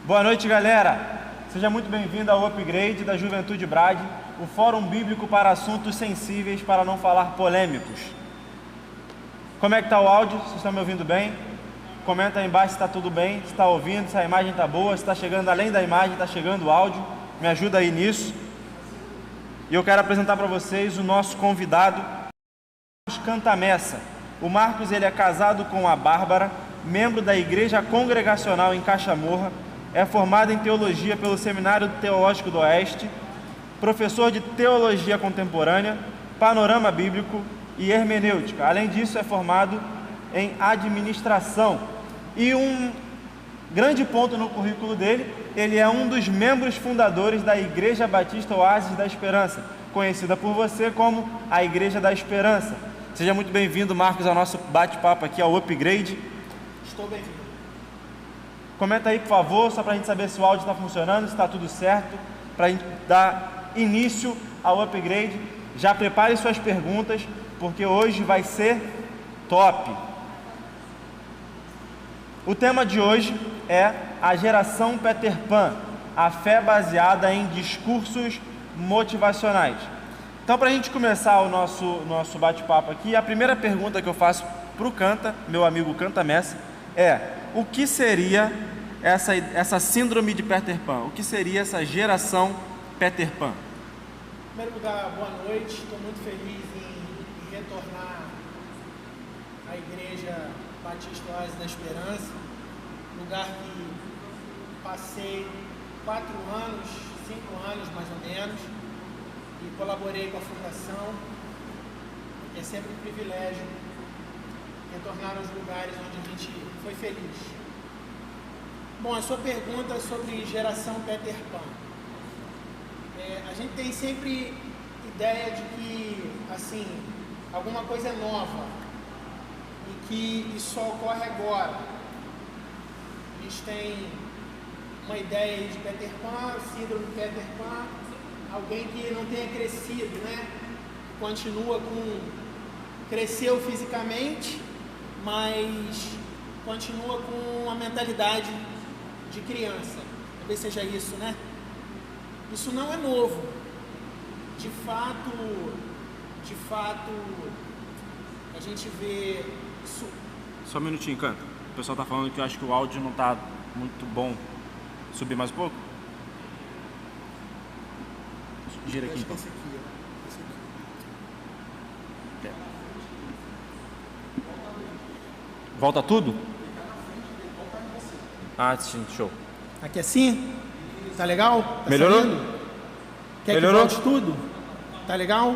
Boa noite, galera. Seja muito bem-vindo ao Upgrade da Juventude Brade, o fórum bíblico para assuntos sensíveis, para não falar polêmicos. Como é que está o áudio? Vocês estão me ouvindo bem? Comenta aí embaixo se está tudo bem, se está ouvindo, se a imagem está boa, se está chegando além da imagem, está chegando o áudio. Me ajuda aí nisso. E eu quero apresentar para vocês o nosso convidado, Marcos Cantamessa. O Marcos, ele é casado com a Bárbara, membro da Igreja Congregacional em Cachamorra, é formado em Teologia pelo Seminário Teológico do Oeste, professor de Teologia Contemporânea, Panorama Bíblico e Hermenêutica. Além disso, é formado em Administração. E um grande ponto no currículo dele, ele é um dos membros fundadores da Igreja Batista Oásis da Esperança, conhecida por você como a Igreja da Esperança. Seja muito bem-vindo, Marcos, ao nosso bate-papo aqui, ao Upgrade. Estou bem-vindo. Comenta aí, por favor, só para a gente saber se o áudio está funcionando, se está tudo certo, para a gente dar início ao Upgrade. Já prepare suas perguntas, porque hoje vai ser top. O tema de hoje é a geração Peter Pan, a fé baseada em discursos motivacionais. Então, para a gente começar o nosso bate-papo aqui, a primeira pergunta que eu faço para o Canta, meu amigo Cantamessa, é: o que seria essa síndrome de Peter Pan? O que seria essa geração Peter Pan? Em primeiro lugar, boa noite. Estou muito feliz em retornar à Igreja Batista Oásis da Esperança, lugar que passei 4 anos, 5 anos mais ou menos, e colaborei com a fundação. É sempre um privilégio retornar aos lugares onde a gente foi feliz. Bom, a sua pergunta é sobre geração Peter Pan. A gente tem sempre ideia de que, assim, alguma coisa é nova e que isso só ocorre agora. A gente tem uma ideia aí de Peter Pan, síndrome de Peter Pan, alguém que não tenha crescido, né? Cresceu fisicamente, mas continua com a mentalidade de criança. Talvez seja isso, né? Isso não é novo. De fato, a gente vê isso. Só um minutinho, Canta. O pessoal está falando que eu acho que o áudio não está muito bom. Subir mais um pouco? Gira aqui, então. Esse aqui. Volta tudo? Ah, sim, show. Aqui assim? Tá legal? Tá Melhorou? saindo? Quer Melhorou? que volte tudo? Tá legal?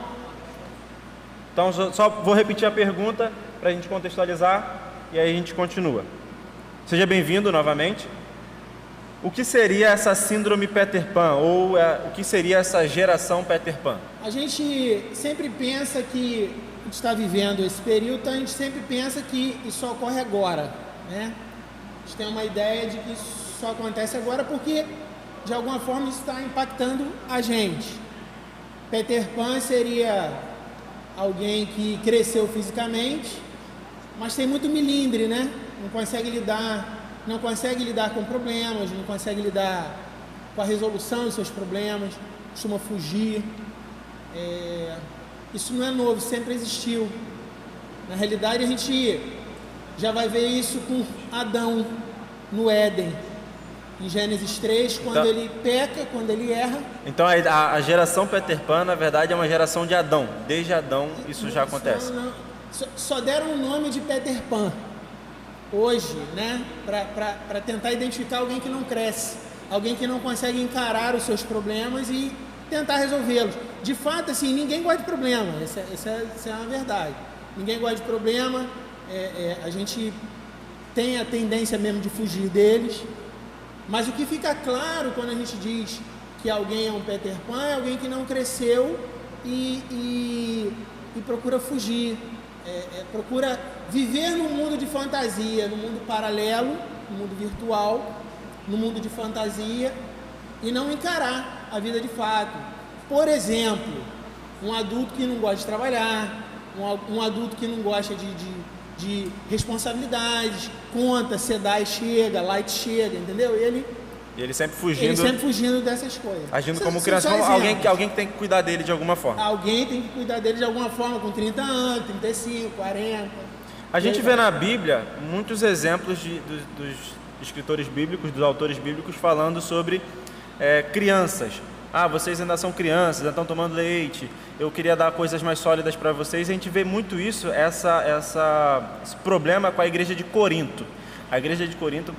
Então, só vou repetir a pergunta para a gente contextualizar e aí a gente continua. Seja bem-vindo novamente. O que seria essa síndrome Peter Pan? Ou o que seria essa geração Peter Pan? A gente sempre pensa que a gente está vivendo esse período, então a gente sempre pensa que isso só ocorre agora, né? A gente tem uma ideia de que isso só acontece agora porque, de alguma forma, isso está impactando a gente. Peter Pan seria alguém que cresceu fisicamente, mas tem muito milindre, né? Não consegue lidar com problemas, não consegue lidar com a resolução dos seus problemas, costuma fugir. Isso não é novo, sempre existiu. Na realidade, a gente já vai ver isso com Adão no Éden, em Gênesis 3, quando ele peca, quando ele erra. Então a geração Peter Pan, na verdade, é uma geração de Adão. Desde Adão isso já acontece. Não. Só deram o nome de Peter Pan hoje, né, para tentar identificar alguém que não cresce, alguém que não consegue encarar os seus problemas e tentar resolvê-los. De fato, assim, ninguém gosta de problema, essa é uma verdade. Ninguém gosta de problema, a gente tem a tendência mesmo de fugir deles, mas o que fica claro quando a gente diz que alguém é um Peter Pan é alguém que não cresceu e procura fugir, procura viver num mundo de fantasia, num mundo paralelo, no mundo virtual, no mundo de fantasia, e não encarar a vida de fato. Por exemplo, um adulto que não gosta de trabalhar, um adulto que não gosta de responsabilidades, conta, sedai chega, light chega, entendeu? Ele E ele sempre Ele fugindo, sempre fugindo dessas coisas. agindo Só- como só criança, como exemplos. alguém que tem que cuidar dele de alguma forma. Alguém tem que cuidar dele de alguma forma, com 30 anos, 35, 40. A gente vê na Bíblia muitos exemplos dos escritores bíblicos, dos autores bíblicos, falando sobre crianças. Ah, vocês ainda são crianças, ainda estão tomando leite, eu queria dar coisas mais sólidas para vocês. A gente vê muito isso, esse problema com a igreja de Corinto. A igreja de Corinto,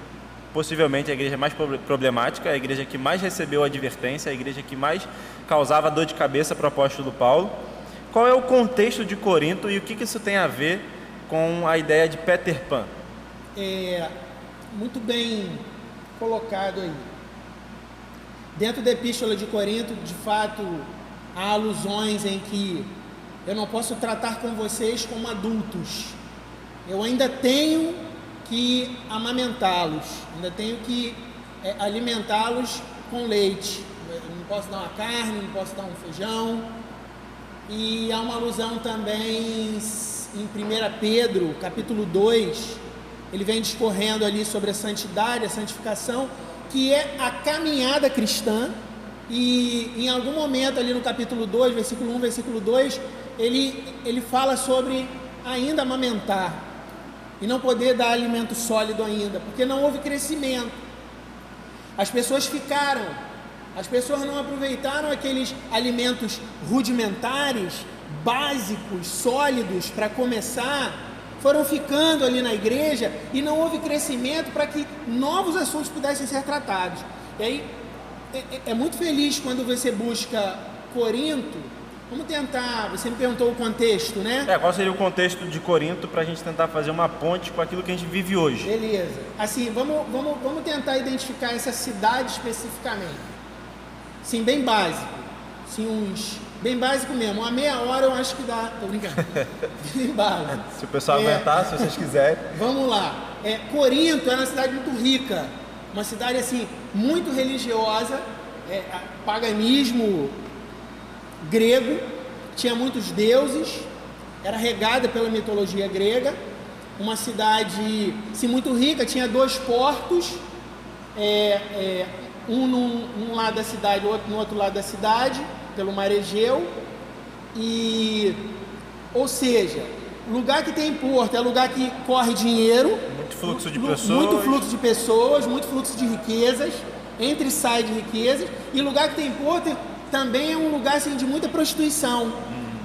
possivelmente a igreja mais problemática, a igreja que mais recebeu advertência, a igreja que mais causava dor de cabeça para o apóstolo Paulo. Qual é o contexto de Corinto e o que isso tem a ver com a ideia de Peter Pan? Muito bem colocado aí. Dentro da Epístola de Corinto, de fato, há alusões em que eu não posso tratar com vocês como adultos. Eu ainda tenho que amamentá-los, ainda tenho que alimentá-los com leite. Eu não posso dar uma carne, não posso dar um feijão. E há uma alusão também em 1 Pedro, capítulo 2, ele vem discorrendo ali sobre a santidade, a santificação, que é a caminhada cristã, e em algum momento ali no capítulo 2, versículo 1, versículo 2, ele fala sobre ainda amamentar, e não poder dar alimento sólido ainda, porque não houve crescimento. As pessoas não aproveitaram aqueles alimentos rudimentares, básicos, sólidos, para começar, foram ficando ali na igreja e não houve crescimento para que novos assuntos pudessem ser tratados. E aí, é muito feliz quando você busca Corinto. Vamos tentar, você me perguntou o contexto, né? Qual seria o contexto de Corinto para a gente tentar fazer uma ponte com aquilo que a gente vive hoje? Beleza. Assim, vamos tentar identificar essa cidade especificamente. Sim, bem básico. Sim, bem básico mesmo. Uma meia hora eu acho que dá. Tô brincando. Bem básico. Se o pessoal aguentar, se vocês quiserem. Vamos lá. Corinto é uma cidade muito rica. Uma cidade, assim, muito religiosa. Paganismo grego. Tinha muitos deuses. Era regada pela mitologia grega. Uma cidade, assim, muito rica. Tinha 2 portos. Um num lado da cidade, outro no outro lado da cidade, pelo mar Egeu. Ou seja, lugar que tem porto é lugar que corre dinheiro, muito fluxo de pessoas, muito fluxo de riquezas, entra e sai de riquezas, e lugar que tem porto também é um lugar assim, de muita prostituição.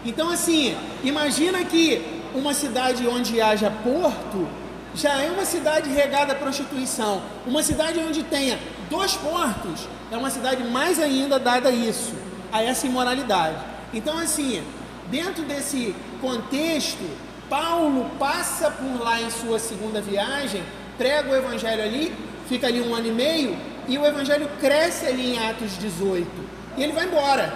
Então, assim, imagina que uma cidade onde haja porto já é uma cidade regada à prostituição. Uma cidade onde tenha 2 portos é uma cidade mais ainda dada a essa imoralidade. Então, assim, dentro desse contexto, Paulo passa por lá em sua segunda viagem, prega o evangelho ali, fica ali 1 ano e meio, e o evangelho cresce ali em Atos 18, e ele vai embora.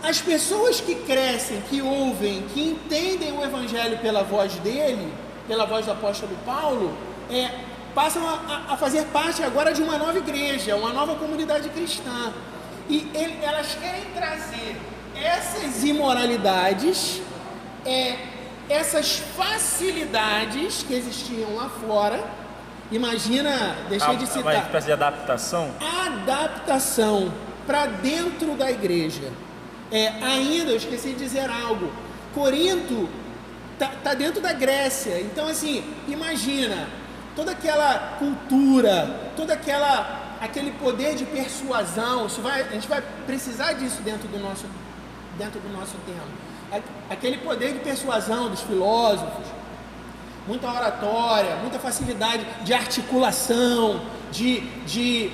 As pessoas que crescem, que ouvem, que entendem o evangelho pela voz dele, pela voz do apóstolo Paulo, passam a fazer parte agora de uma nova igreja, uma nova comunidade cristã. E elas querem trazer essas imoralidades, essas facilidades que existiam lá fora. Imagina, deixei de citar. Uma espécie de adaptação? Adaptação para dentro da igreja. Ainda, eu esqueci de dizer algo. Corinto tá dentro da Grécia. Então, assim, imagina toda aquela cultura, aquele poder de persuasão. A gente vai precisar disso dentro do nosso tempo. Aquele poder de persuasão dos filósofos, muita oratória, muita facilidade de articulação, de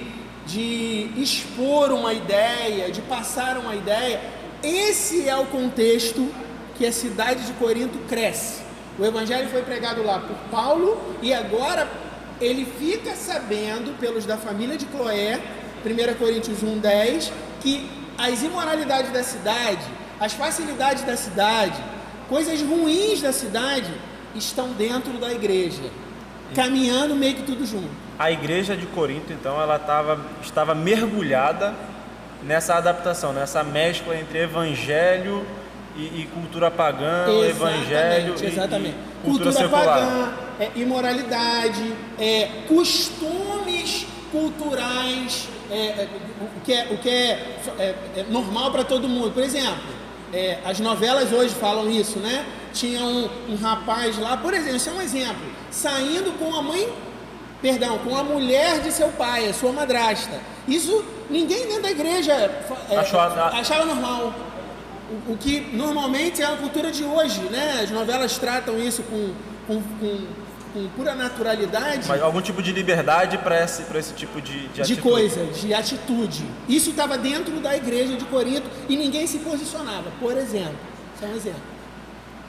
expor uma ideia, de passar uma ideia. Esse é o contexto que a cidade de Corinto cresce. O evangelho foi pregado lá por Paulo e agora ele fica sabendo pelos da família de Cloé, 1 Coríntios 1:10, que as imoralidades da cidade, as facilidades da cidade, coisas ruins da cidade estão dentro da igreja, caminhando meio que tudo junto. A igreja de Corinto, então, ela estava mergulhada nessa adaptação, nessa mescla entre evangelho e cultura pagã, evangelho exatamente. E cultura secular. Pagã, imoralidade, culturais, o que é normal para todo mundo. Por exemplo, as novelas hoje falam isso, né? Tinha um rapaz lá, por exemplo, isso é um exemplo, saindo com com a mulher de seu pai, a sua madrasta. Isso ninguém dentro da igreja achava normal. O que normalmente é a cultura de hoje, né? As novelas tratam isso com pura naturalidade. Mas algum tipo de liberdade para esse tipo de atitude. Coisa, de atitude. Isso estava dentro da igreja de Corinto e ninguém se posicionava, por exemplo. Isso é um exemplo.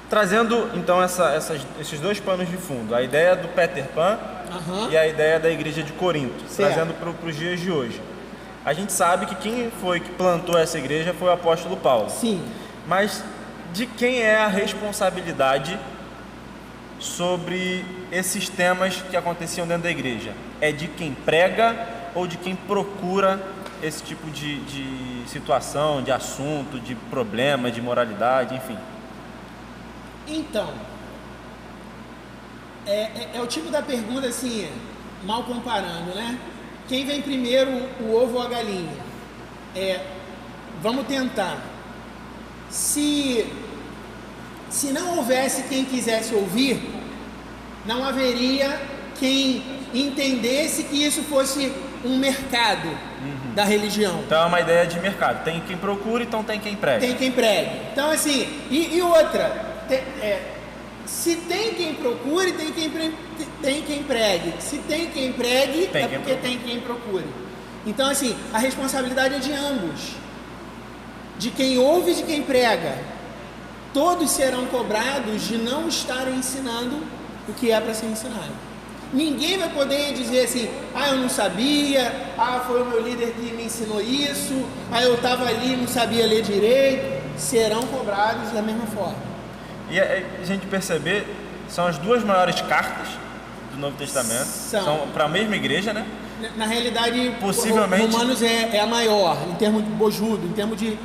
Trazendo então esses dois panos de fundo, a ideia do Peter Pan e a ideia da igreja de Corinto, trazendo para os dias de hoje. A gente sabe que quem foi que plantou essa igreja foi o apóstolo Paulo. Sim. Mas de quem é a responsabilidade sobre esses temas que aconteciam dentro da igreja? É de quem prega ou de quem procura esse tipo de situação, de assunto, de problema, de moralidade, enfim? Então, é o tipo da pergunta assim, mal comparando, né? Quem vem primeiro, o ovo ou a galinha? Vamos tentar. Se não houvesse quem quisesse ouvir, não haveria quem entendesse que isso fosse um mercado da religião. Então é uma ideia de mercado. Tem quem procura, então tem quem pregue. Tem quem pregue. Então assim, e outra, se tem quem procure, tem quem pregue. Se tem quem pregue, tem quem procure. Então assim, a responsabilidade é de ambos. De quem ouve e de quem prega. Todos serão cobrados de não estarem ensinando o que é para ser ensinado. Ninguém vai poder dizer assim, eu não sabia, foi o meu líder que me ensinou isso, eu estava ali e não sabia ler direito. Serão cobrados da mesma forma. E a gente perceber, são as duas maiores cartas do Novo Testamento, são para a mesma igreja, né? Na realidade, possivelmente, Romanos é a maior, em termos de bojudo, em termos de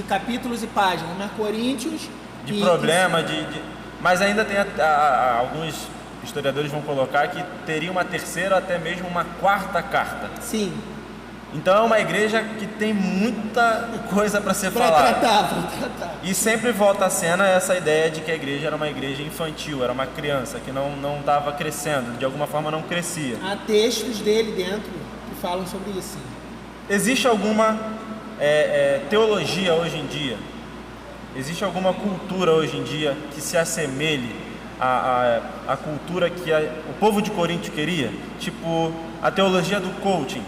capítulos e páginas, mas Coríntios... De problema, mas ainda tem alguns historiadores vão colocar que teria uma terceira ou até mesmo uma quarta carta. Sim. Então é uma igreja que tem muita coisa para ser falada. Tratar. E sempre volta à cena essa ideia de que a igreja era uma igreja infantil, era uma criança que não estava crescendo, de alguma forma não crescia. Há textos dele dentro que falam sobre isso. Existe alguma teologia hoje em dia? Existe alguma cultura hoje em dia que se assemelhe à cultura que o povo de Corinto queria? Tipo, a teologia do coaching.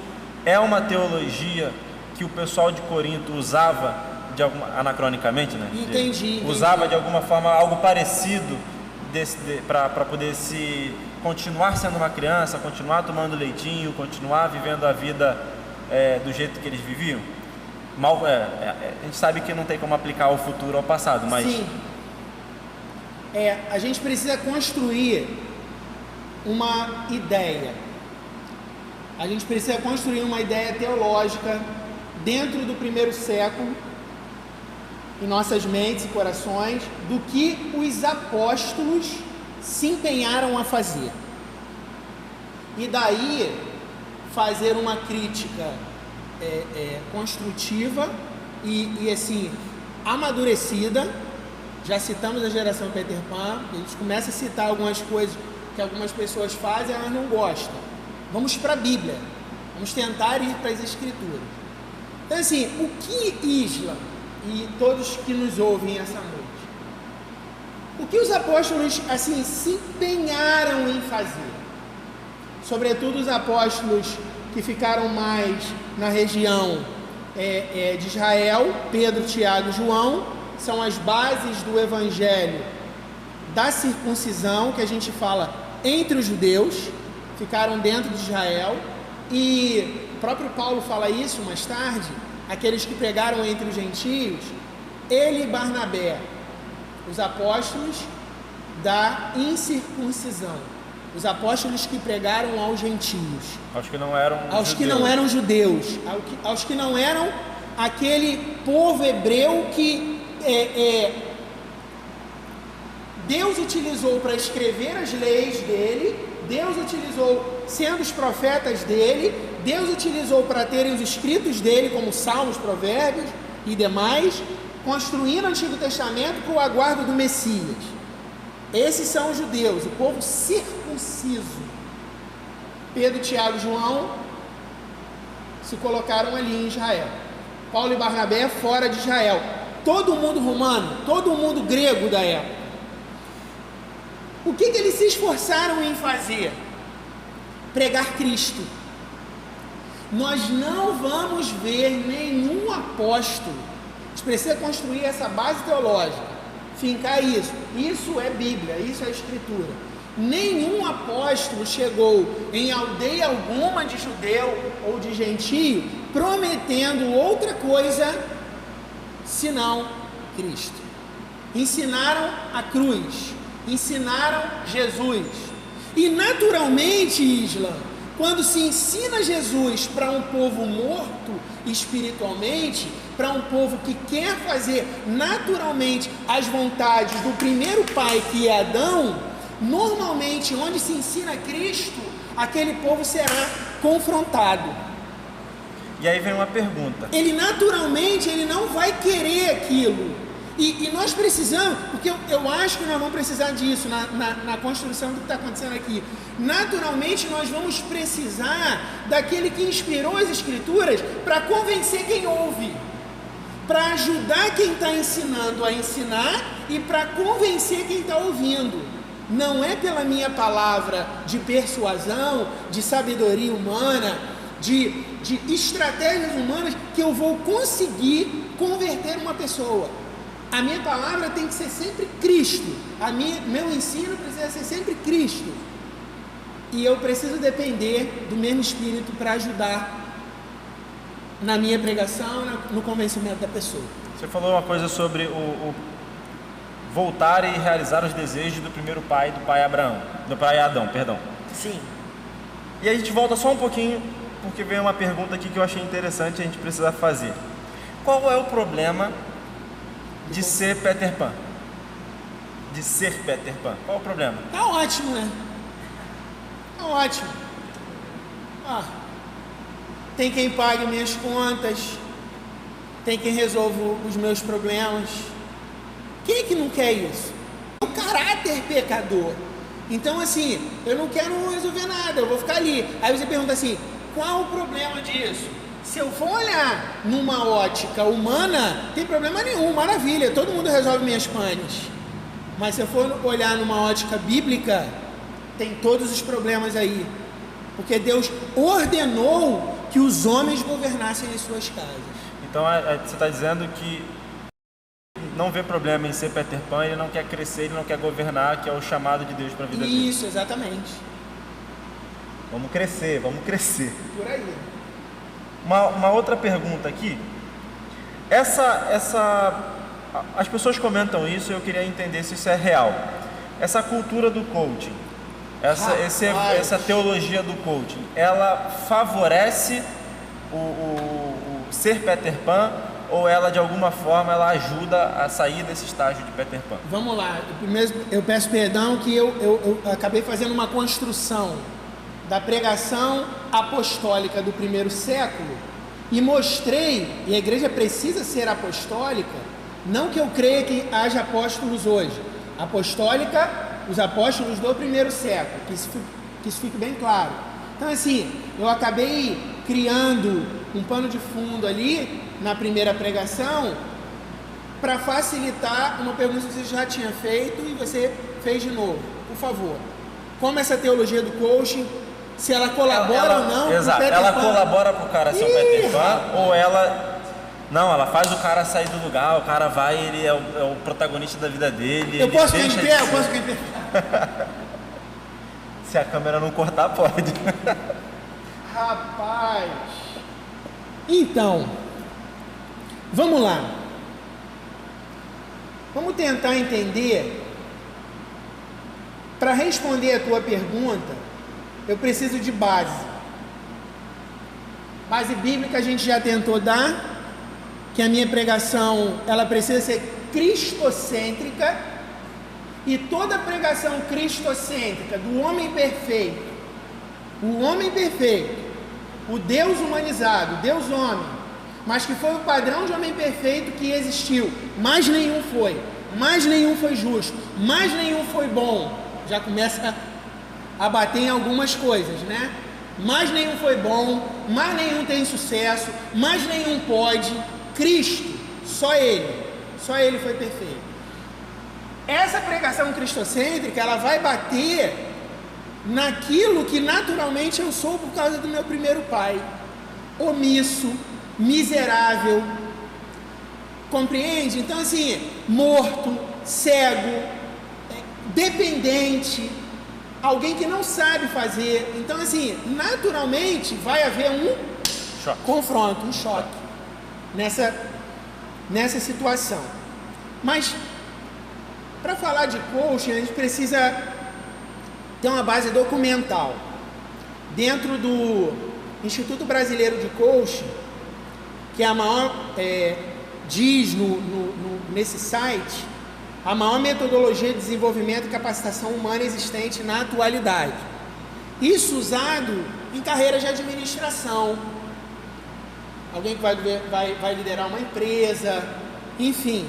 É uma teologia que o pessoal de Corinto usava anacronicamente, né? Entendi. Usava de alguma forma algo parecido para poder continuar sendo uma criança, continuar tomando leitinho, continuar vivendo a vida do jeito que eles viviam. A gente sabe que não tem como aplicar o futuro ao passado, mas... Sim. A gente precisa construir uma ideia. A gente precisa construir uma ideia teológica dentro do primeiro século, em nossas mentes e corações, do que os apóstolos se empenharam a fazer. E daí fazer uma crítica construtiva e assim, amadurecida. Já citamos a geração Peter Pan, a gente começa a citar algumas coisas que algumas pessoas fazem e elas não gostam. Vamos para a Bíblia, vamos tentar ir para as Escrituras. Então assim, o que Isla e todos que nos ouvem essa noite, o que os apóstolos assim se empenharam em fazer? Sobretudo os apóstolos que ficaram mais na região de Israel, Pedro, Tiago e João, são as bases do evangelho da circuncisão, que a gente fala entre os judeus, ficaram dentro de Israel, e o próprio Paulo fala isso mais tarde, aqueles que pregaram entre os gentios, ele e Barnabé, os apóstolos da incircuncisão, os apóstolos que pregaram aos gentios, aos que não eram judeus, aos que não eram aquele povo hebreu que Deus utilizou para escrever as leis dele Deus utilizou, sendo os profetas dele, Deus utilizou para terem os escritos dele, como Salmos, Provérbios e demais, construindo o Antigo Testamento para o aguardo do Messias. Esses são os judeus, o povo circunciso. Pedro, Tiago e João se colocaram ali em Israel. Paulo e Barnabé fora de Israel. Todo mundo romano, todo mundo grego da época. O que eles se esforçaram em fazer? Pregar Cristo. Nós não vamos ver nenhum apóstolo. A gente precisa construir essa base teológica, fincar isso. Isso é Bíblia, isso é Escritura. Nenhum apóstolo chegou em aldeia alguma de judeu ou de gentio prometendo outra coisa senão Cristo. Ensinaram a cruz, ensinaram Jesus. E naturalmente, Isla, quando se ensina Jesus para um povo morto espiritualmente, para um povo que quer fazer naturalmente as vontades do primeiro pai, que é Adão, normalmente onde se ensina Cristo, aquele povo será confrontado. E aí vem uma pergunta. Ele naturalmente ele não vai querer aquilo. E nós precisamos, porque eu acho que nós vamos precisar disso na construção do que está acontecendo aqui. Naturalmente nós vamos precisar daquele que inspirou as Escrituras para convencer quem ouve, para ajudar quem está ensinando a ensinar e para convencer quem está ouvindo. Não é pela minha palavra de persuasão, de sabedoria humana, de estratégias humanas que eu vou conseguir converter uma pessoa. A minha palavra tem que ser sempre Cristo. Meu ensino precisa ser sempre Cristo. E eu preciso depender do mesmo Espírito para ajudar na minha pregação, no convencimento da pessoa. Você falou uma coisa sobre o voltar e realizar os desejos do primeiro pai, do pai Adão, perdão. Sim. E a gente volta só um pouquinho, porque veio uma pergunta aqui que eu achei interessante a gente precisa fazer. Qual é o problema de ser Peter Pan? De ser Peter Pan. Qual é o problema? Tá ótimo, né? Tá ótimo. Tem quem pague minhas contas, tem quem resolva os meus problemas. Quem é que não quer isso? O caráter pecador. Então, assim, eu não quero resolver nada, eu vou ficar ali. Aí você pergunta assim, qual o problema disso? Se eu for olhar numa ótica humana, tem problema nenhum, maravilha, todo mundo resolve minhas panes. Mas se eu for olhar numa ótica bíblica, tem todos os problemas aí. Porque Deus ordenou que os homens governassem as suas casas. Então você está dizendo que não vê problema em ser Peter Pan, ele não quer crescer, ele não quer governar, que é o chamado de Deus para a vida dele. Isso, exatamente. Vamos crescer. Por aí. Uma outra pergunta aqui. As pessoas comentam isso e eu queria entender se isso é real. Essa cultura do coaching, essa teologia do coaching, ela favorece o ser Peter Pan ou ela de alguma forma ela ajuda a sair desse estágio de Peter Pan? Vamos lá. Primeiro eu peço perdão que eu acabei fazendo uma construção da pregação apostólica do primeiro século e mostrei, e a igreja precisa ser apostólica, não que eu creia que haja apóstolos hoje, apostólica, os apóstolos do primeiro século, que isso fique bem claro. Então assim, eu acabei criando um pano de fundo ali, na primeira pregação, para facilitar uma pergunta que você já tinha feito e você fez de novo. Por favor, como essa teologia do coaching, se ela colabora ou não. Exato, ela colabora para o cara ser o Peter Pan, ou ela faz o cara sair do lugar, o cara vai, ele é o protagonista da vida dele. Eu posso ficar em pé? Eu posso ficar em pé? Se a câmera não cortar, pode. Rapaz. Então, vamos lá. Vamos tentar entender. Para responder a tua pergunta, eu preciso de base. Base bíblica a gente já tentou dar, que a minha pregação ela precisa ser cristocêntrica. E toda pregação cristocêntrica do homem perfeito, o Deus humanizado, Deus homem, mas que foi o padrão de homem perfeito que existiu, mais nenhum foi justo, mais nenhum foi bom, já começa a bater em algumas coisas, né? Mais nenhum foi bom, mais nenhum tem sucesso, mais nenhum pode. Cristo, só ele foi perfeito. Essa pregação cristocêntrica, ela vai bater naquilo que naturalmente eu sou por causa do meu primeiro pai: omisso, miserável, compreende? Então assim, morto, cego, dependente, alguém que não sabe fazer. Então assim, naturalmente vai haver um confronto, um choque nessa situação. Mas para falar de coaching, a gente precisa ter uma base documental. Dentro do Instituto Brasileiro de Coaching, que é a maior, diz nesse site, a maior metodologia de desenvolvimento e capacitação humana existente na atualidade. Isso usado em carreiras de administração. Alguém que vai liderar uma empresa, enfim.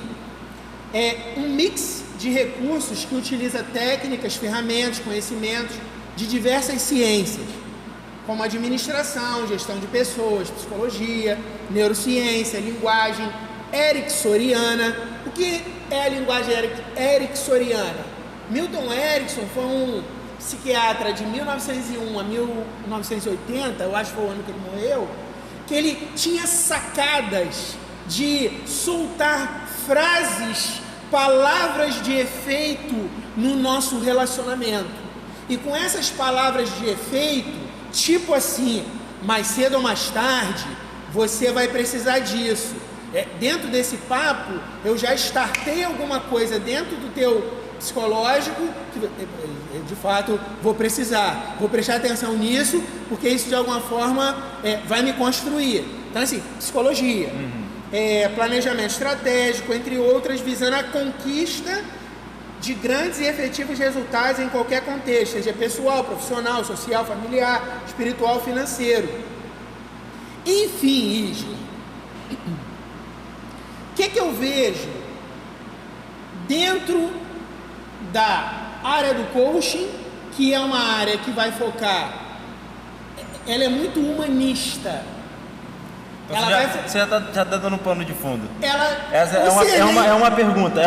É um mix de recursos que utiliza técnicas, ferramentas, conhecimentos de diversas ciências, como administração, gestão de pessoas, psicologia, neurociência, linguagem ericksoniana. O que é a linguagem ericksoniana? Milton Erickson foi um psiquiatra de 1901 a 1980, eu acho que foi o ano que ele morreu, que ele tinha sacadas de soltar frases, palavras de efeito no nosso relacionamento. E com essas palavras de efeito, tipo assim, mais cedo ou mais tarde, você vai precisar disso. Dentro desse papo, eu já startei alguma coisa dentro do teu psicológico, que de fato vou precisar, vou prestar atenção nisso, porque isso de alguma forma vai me construir. Então assim, psicologia, planejamento estratégico, entre outras, visando a conquista de grandes e efetivos resultados em qualquer contexto, seja pessoal, profissional, social, familiar, espiritual, financeiro. Enfim, Isla, o que eu vejo dentro da área do coaching, que é uma área que vai focar, ela é muito humanista. Então você já está dando um pano de fundo. Essa é uma pergunta.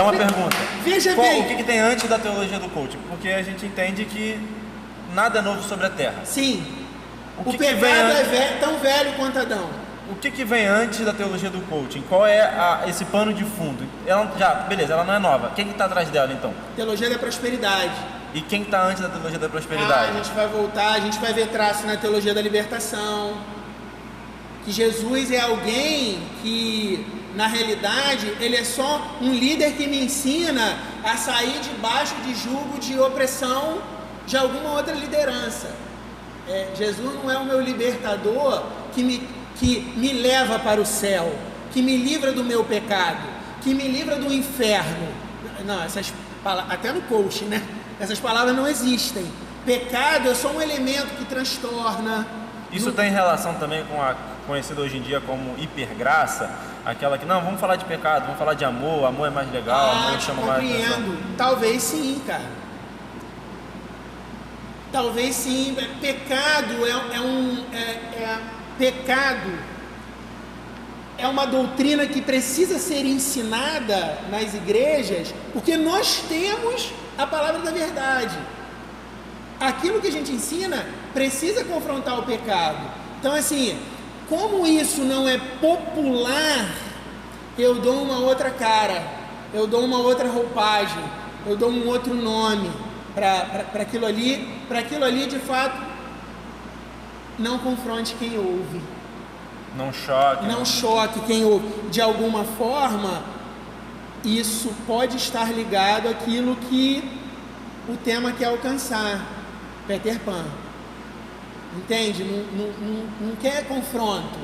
Veja bem. O que tem antes da teologia do coaching? Porque a gente entende que nada é novo sobre a terra. Sim. O pecado é tão velho quanto Adão. O que vem antes da teologia do coaching? Qual é esse pano de fundo? Beleza, ela não é nova. Quem está atrás dela então? Teologia da prosperidade. E quem está antes da teologia da prosperidade? A gente vai voltar, a gente vai ver traço na teologia da libertação. Que Jesus é alguém que, na realidade, ele é só um líder que me ensina a sair debaixo de jugo de opressão de alguma outra liderança. Jesus não é o meu libertador que me leva para o céu, que me livra do meu pecado, que me livra do inferno. Não, essas palavras, até no coaching, né? Essas palavras não existem. Pecado é só um elemento que transtorna. Isso tem relação também com a conhecida hoje em dia como hipergraça, aquela que, não, vamos falar de pecado, vamos falar de amor é mais legal, amor chama mais atenção. Talvez sim, cara. Talvez sim. Pecado pecado é uma doutrina que precisa ser ensinada nas igrejas, porque nós temos a palavra da verdade. Aquilo que a gente ensina precisa confrontar o pecado. Então assim, como isso não é popular, eu dou uma outra cara, eu dou uma outra roupagem, eu dou um outro nome para aquilo ali de fato não confronte quem ouve. Não choque quem ouve. De alguma forma, isso pode estar ligado àquilo que o tema quer alcançar. Peter Pan. Entende? Não quer confronto.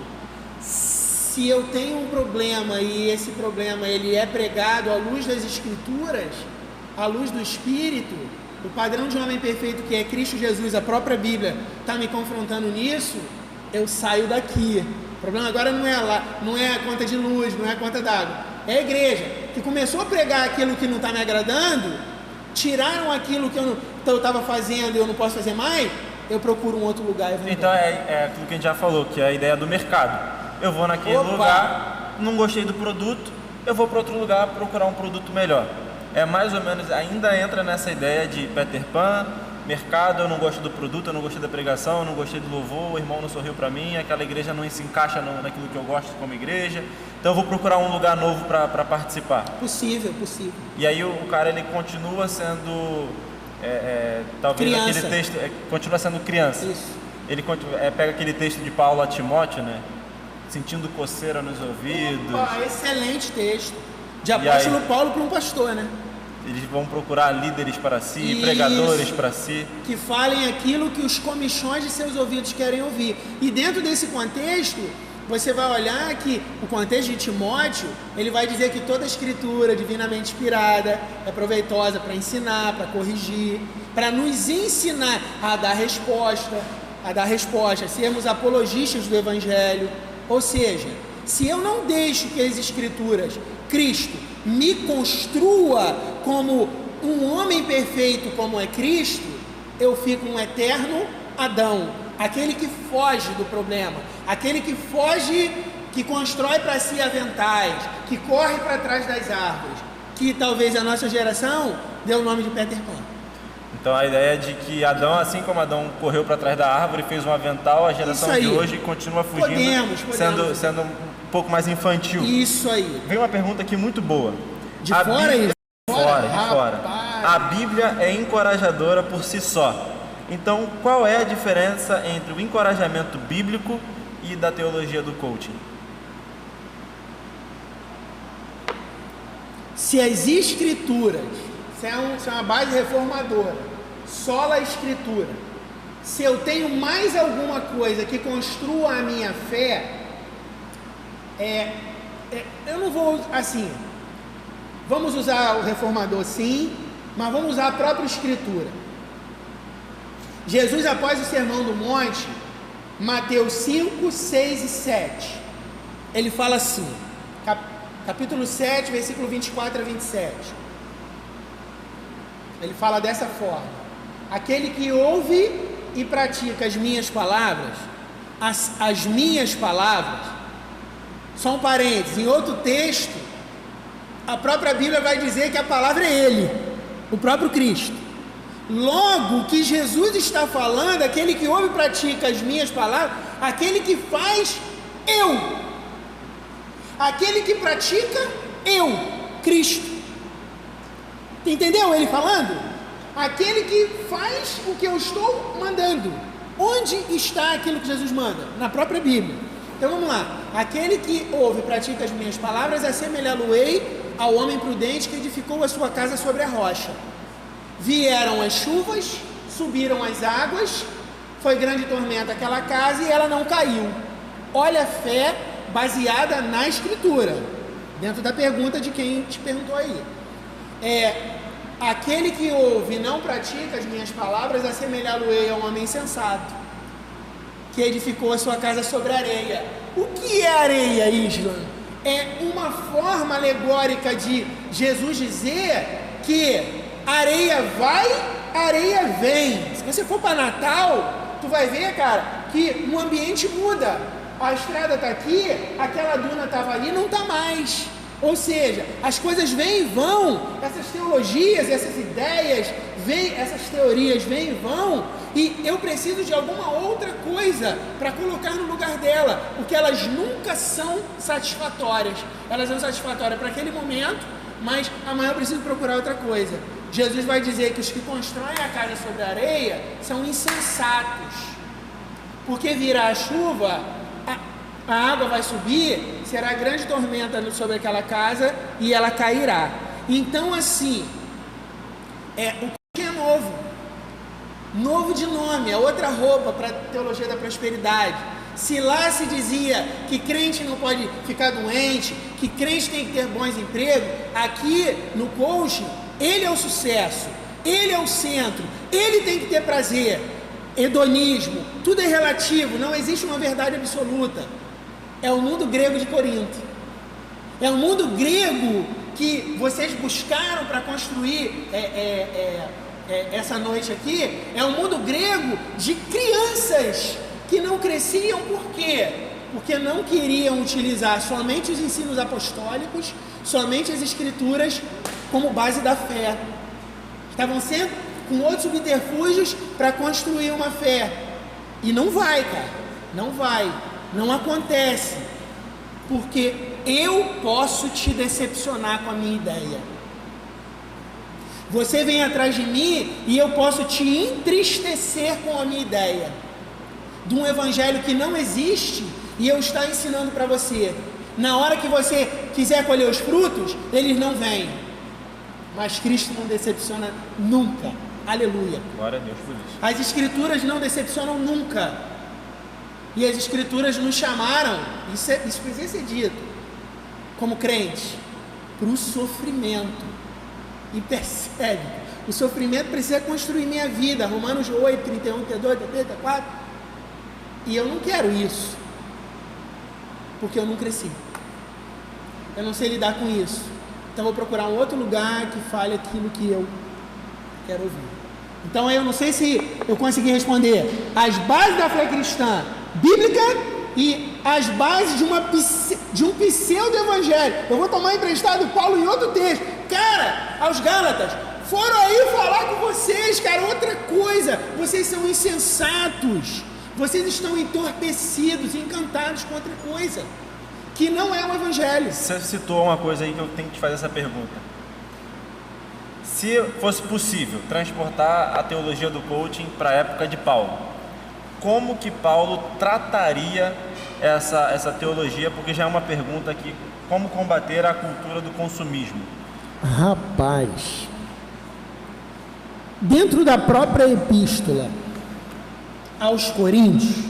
Se eu tenho um problema e esse problema ele é pregado à luz das Escrituras, à luz do Espírito, o padrão de um homem perfeito que é Cristo Jesus, a própria Bíblia está me confrontando nisso, eu saio daqui. O problema agora não é lá, não é a conta de luz, não é a conta d'água. É a igreja que começou a pregar aquilo que não está me agradando, tiraram aquilo que eu estava fazendo e eu não posso fazer mais, eu procuro um outro lugar e vou Então é aquilo que a gente já falou, que é a ideia do mercado. Eu vou naquele lugar, não gostei do produto, eu vou para outro lugar procurar um produto melhor. É mais ou menos, ainda entra nessa ideia de Peter Pan, mercado, eu não gosto do produto, eu não gostei da pregação, eu não gostei do louvor, o irmão não sorriu para mim, aquela igreja não se encaixa naquilo que eu gosto como igreja, então eu vou procurar um lugar novo para participar. Possível. E aí o cara, ele continua sendo, talvez criança. Aquele texto, continua sendo criança. Isso. Ele pega aquele texto de Paulo a Timóteo, né? Sentindo coceira nos ouvidos. Opa, excelente texto. De apóstolo Paulo para um pastor, né? Eles vão procurar líderes para si, Isso. pregadores para si. Que falem aquilo que os comichões de seus ouvidos querem ouvir. E dentro desse contexto, você vai olhar que o contexto de Timóteo, ele vai dizer que toda a escritura divinamente inspirada é proveitosa para ensinar, para corrigir, para nos ensinar a dar resposta, a sermos apologistas do Evangelho. Ou seja, se eu não deixo que as escrituras, Cristo, me construa como um homem perfeito como é Cristo, eu fico um eterno Adão, aquele que foge do problema, aquele que foge, que constrói para si aventais, que corre para trás das árvores, que talvez a nossa geração deu o nome de Peter Pan. Então a ideia é de que Adão, assim como Adão correu para trás da árvore e fez um avental, a geração de hoje continua fugindo, sendo um pouco mais infantil. Isso aí. Vem uma pergunta aqui muito boa. De fora. A Bíblia é encorajadora por si só. Então, qual é a diferença entre o encorajamento bíblico e da teologia do coaching? Se as escrituras, se é uma base reformadora, sola a escritura, se eu tenho mais alguma coisa que construa a minha fé, eu não vou, assim, vamos usar o reformador sim, mas vamos usar a própria escritura. Jesus, após o Sermão do Monte, Mateus 5, 6 e 7, ele fala assim, capítulo 7, versículo 24 a 27, ele fala dessa forma: aquele que ouve e pratica as minhas palavras, as minhas palavras, só um parênteses, em outro texto, a própria Bíblia vai dizer que a palavra é Ele, o próprio Cristo. Logo, o que Jesus está falando, aquele que ouve e pratica as minhas palavras, aquele que faz, eu. Aquele que pratica, eu, Cristo. Entendeu ele falando? Aquele que faz o que eu estou mandando. Onde está aquilo que Jesus manda? Na própria Bíblia. Então vamos lá. Aquele que ouve e pratica as minhas palavras, assemelhá-lo-ei ao homem prudente que edificou a sua casa sobre a rocha. Vieram as chuvas, subiram as águas, foi grande tormenta aquela casa e ela não caiu. Olha a fé baseada na escritura, dentro da pergunta de quem te perguntou aí. Aquele que ouve e não pratica as minhas palavras, assemelhá-lo-ei a um homem insensato, que edificou a sua casa sobre a areia. O que é areia, Isla? É uma forma alegórica de Jesus dizer que areia vai, areia vem. Se você for para Natal, tu vai ver, cara, que o ambiente muda. A estrada está aqui, aquela duna estava ali, não está mais. Ou seja, as coisas vêm e vão, essas teologias, essas ideias, essas teorias vêm e vão, e eu preciso de alguma outra coisa para colocar no lugar dela, porque elas nunca são satisfatórias. Elas são satisfatórias para aquele momento, mas amanhã eu preciso procurar outra coisa. Jesus vai dizer que os que constroem a casa sobre a areia são insensatos, porque virá a chuva, a água vai subir, será grande tormenta sobre aquela casa e ela cairá. Então, assim, o que é novo de nome, é outra roupa para a teologia da prosperidade. Se lá se dizia que crente não pode ficar doente, que crente tem que ter bons empregos, aqui no coaching ele é o sucesso, ele é o centro, ele tem que ter prazer. Hedonismo, tudo é relativo, não existe uma verdade absoluta. É o mundo grego de Corinto, é o mundo grego que vocês buscaram para construir essa noite aqui. É o mundo grego de crianças que não cresciam. Por quê? Porque não queriam utilizar somente os ensinos apostólicos, somente as escrituras como base da fé. Estavam sempre com outros subterfúgios para construir uma fé. E não vai, cara, não vai, não acontece, porque eu posso te decepcionar com a minha ideia. Você vem atrás de mim e eu posso te entristecer com a minha ideia de um evangelho que não existe e eu estou ensinando para você. Na hora que você quiser colher os frutos, eles não vêm. Mas Cristo não decepciona nunca. Aleluia. Glória a Deus por isso. As escrituras não decepcionam nunca. E as escrituras nos chamaram, isso precisa ser dito, como crentes, para o sofrimento. E percebe, o sofrimento precisa construir minha vida. Romanos 8, 31, 32, 34. E eu não quero isso, porque eu não cresci. Eu não sei lidar com isso. Então vou procurar um outro lugar que fale aquilo que eu quero ouvir. Então eu não sei se eu consegui responder as bases da fé cristã bíblica e as bases de um pseudo-evangelho. Eu vou tomar emprestado Paulo em outro texto. Cara, aos Gálatas, foram aí falar com vocês, cara, outra coisa. Vocês são insensatos. Vocês estão entorpecidos, encantados com outra coisa, que não é o evangelho. Você citou uma coisa aí que eu tenho que te fazer essa pergunta. Se fosse possível transportar a teologia do coaching para a época de Paulo, como que Paulo trataria essa teologia? Porque já é uma pergunta aqui, como combater a cultura do consumismo? Rapaz, dentro da própria epístola aos Coríntios,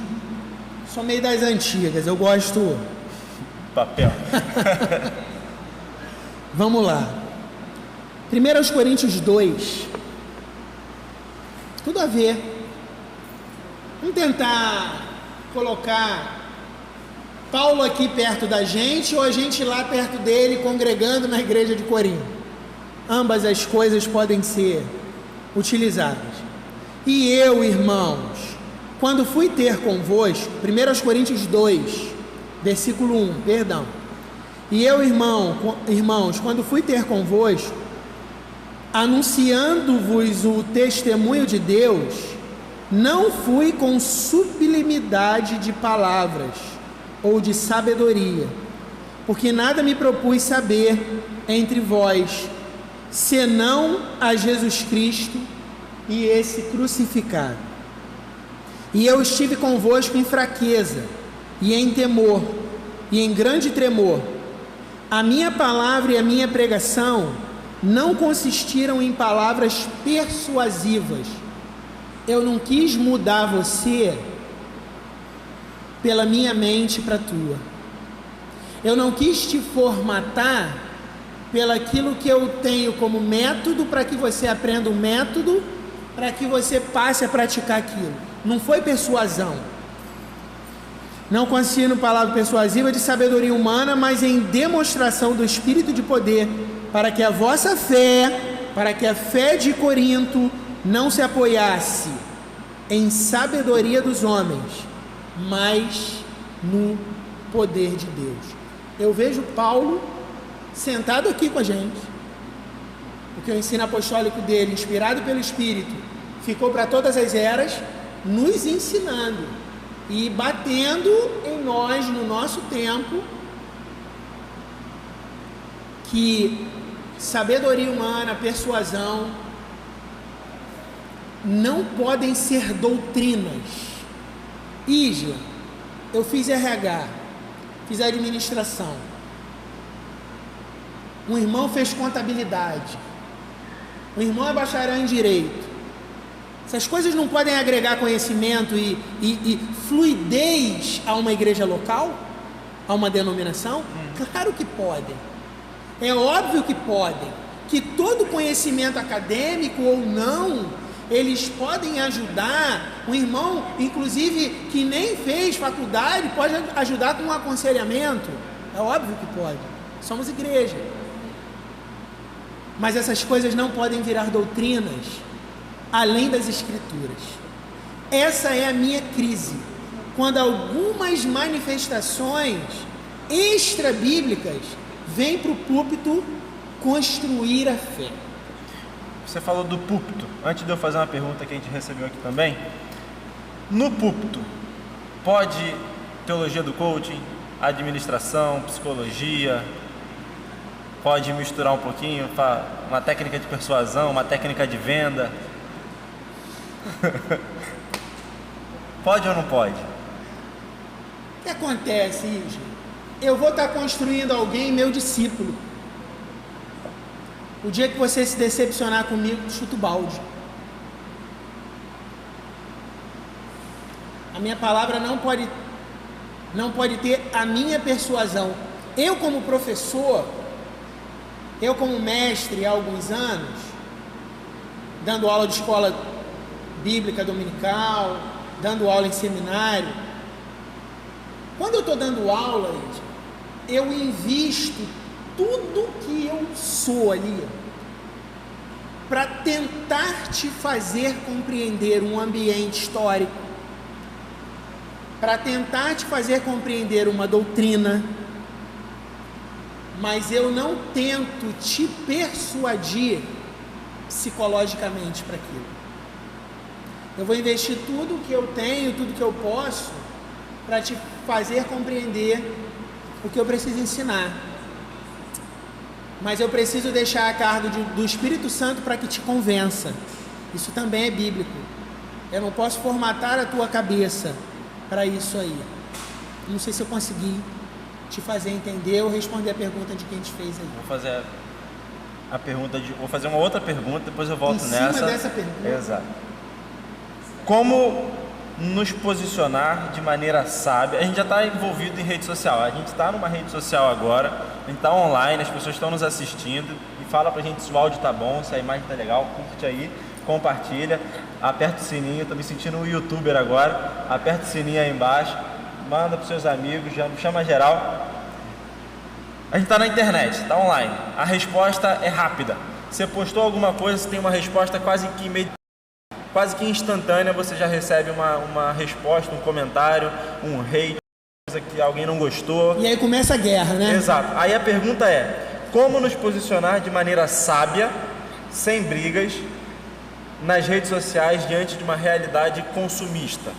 sou meio das antigas, eu gosto... Papel. Vamos lá. 1 Coríntios 2. Tudo a ver. Vamos tentar colocar Paulo aqui perto da gente ou a gente lá perto dele congregando na igreja de Corinto. Ambas as coisas podem ser utilizadas. E eu, irmãos, quando fui ter convosco, 1 Coríntios 2, versículo 1, perdão. E eu, irmãos, quando fui ter convosco, anunciando-vos o testemunho de Deus, não fui com sublimidade de palavras ou de sabedoria, porque nada me propus saber entre vós, senão a Jesus Cristo e esse crucificado. E eu estive convosco em fraqueza, e em temor, e em grande tremor. A minha palavra e a minha pregação não consistiram em palavras persuasivas. Eu não quis mudar você pela minha mente para a tua. Eu não quis te formatar pelaquilo que eu tenho como método para que você aprenda o método, para que você passe a praticar aquilo. Não foi persuasão. Não consistia em palavra persuasiva de sabedoria humana, mas em demonstração do Espírito de poder, para que a vossa fé, para que a fé de Corinto não se apoiasse em sabedoria dos homens, mas no poder de Deus. Eu vejo Paulo sentado aqui com a gente, porque o ensino apostólico dele, inspirado pelo Espírito, ficou para todas as eras, nos ensinando e batendo em nós, no nosso tempo, que sabedoria humana, persuasão, não podem ser doutrinas. Isla, eu fiz RH, fiz administração, um irmão fez contabilidade, um irmão é bacharel em direito. Essas coisas não podem agregar conhecimento e fluidez a uma igreja local, a uma denominação? Claro que podem. É óbvio que podem, que todo conhecimento acadêmico ou não, eles podem ajudar um irmão, inclusive que nem fez faculdade, pode ajudar com um aconselhamento. É óbvio que pode. Somos igreja. Mas essas coisas não podem virar doutrinas além das escrituras. Essa é a minha crise. Quando algumas manifestações extra-bíblicas vêm para o púlpito construir a fé. Você falou do púlpito. Antes de eu fazer uma pergunta que a gente recebeu aqui também, no púlpito pode teologia do coaching, administração, psicologia, pode misturar um pouquinho, uma técnica de persuasão, uma técnica de venda? Pode ou não pode? O que acontece, Ige? Eu vou estar construindo alguém, meu discípulo. O dia que você se decepcionar comigo, chuta o balde. A minha palavra não pode ter a minha persuasão. Eu como professor, eu como mestre há alguns anos, dando aula de escola bíblica dominical, dando aula em seminário, quando eu estou dando aula, eu invisto tudo que eu sou ali para tentar te fazer compreender um ambiente histórico, para tentar te fazer compreender uma doutrina, mas eu não tento te persuadir psicologicamente para aquilo. Eu vou investir tudo que eu tenho, tudo que eu posso, para te fazer compreender o que eu preciso ensinar. Mas eu preciso deixar a cargo do Espírito Santo para que te convença. Isso também é bíblico. Eu não posso formatar a tua cabeça para isso aí. Não sei se eu consegui te fazer entender ou responder a pergunta de quem te fez aí. Vou fazer uma outra pergunta, depois eu volto nessa. Em cima dessa pergunta. Exato. Como nos posicionar de maneira sábia? A gente já está envolvido em rede social, a gente está numa rede social agora, a gente está online, as pessoas estão nos assistindo, e fala pra gente se o áudio tá bom, se a imagem tá legal, curte aí, compartilha, aperta o sininho, tô me sentindo um youtuber agora, aperta o sininho aí embaixo, manda pros seus amigos, chama geral. A gente tá na internet, tá online, a resposta é rápida, você postou alguma coisa, você tem uma resposta quase que instantânea, você já recebe uma resposta, um comentário, um hate, coisa que alguém não gostou. E aí começa a guerra, né? Exato. Aí a pergunta é, como nos posicionar de maneira sábia, sem brigas, nas redes sociais, diante de uma realidade consumista?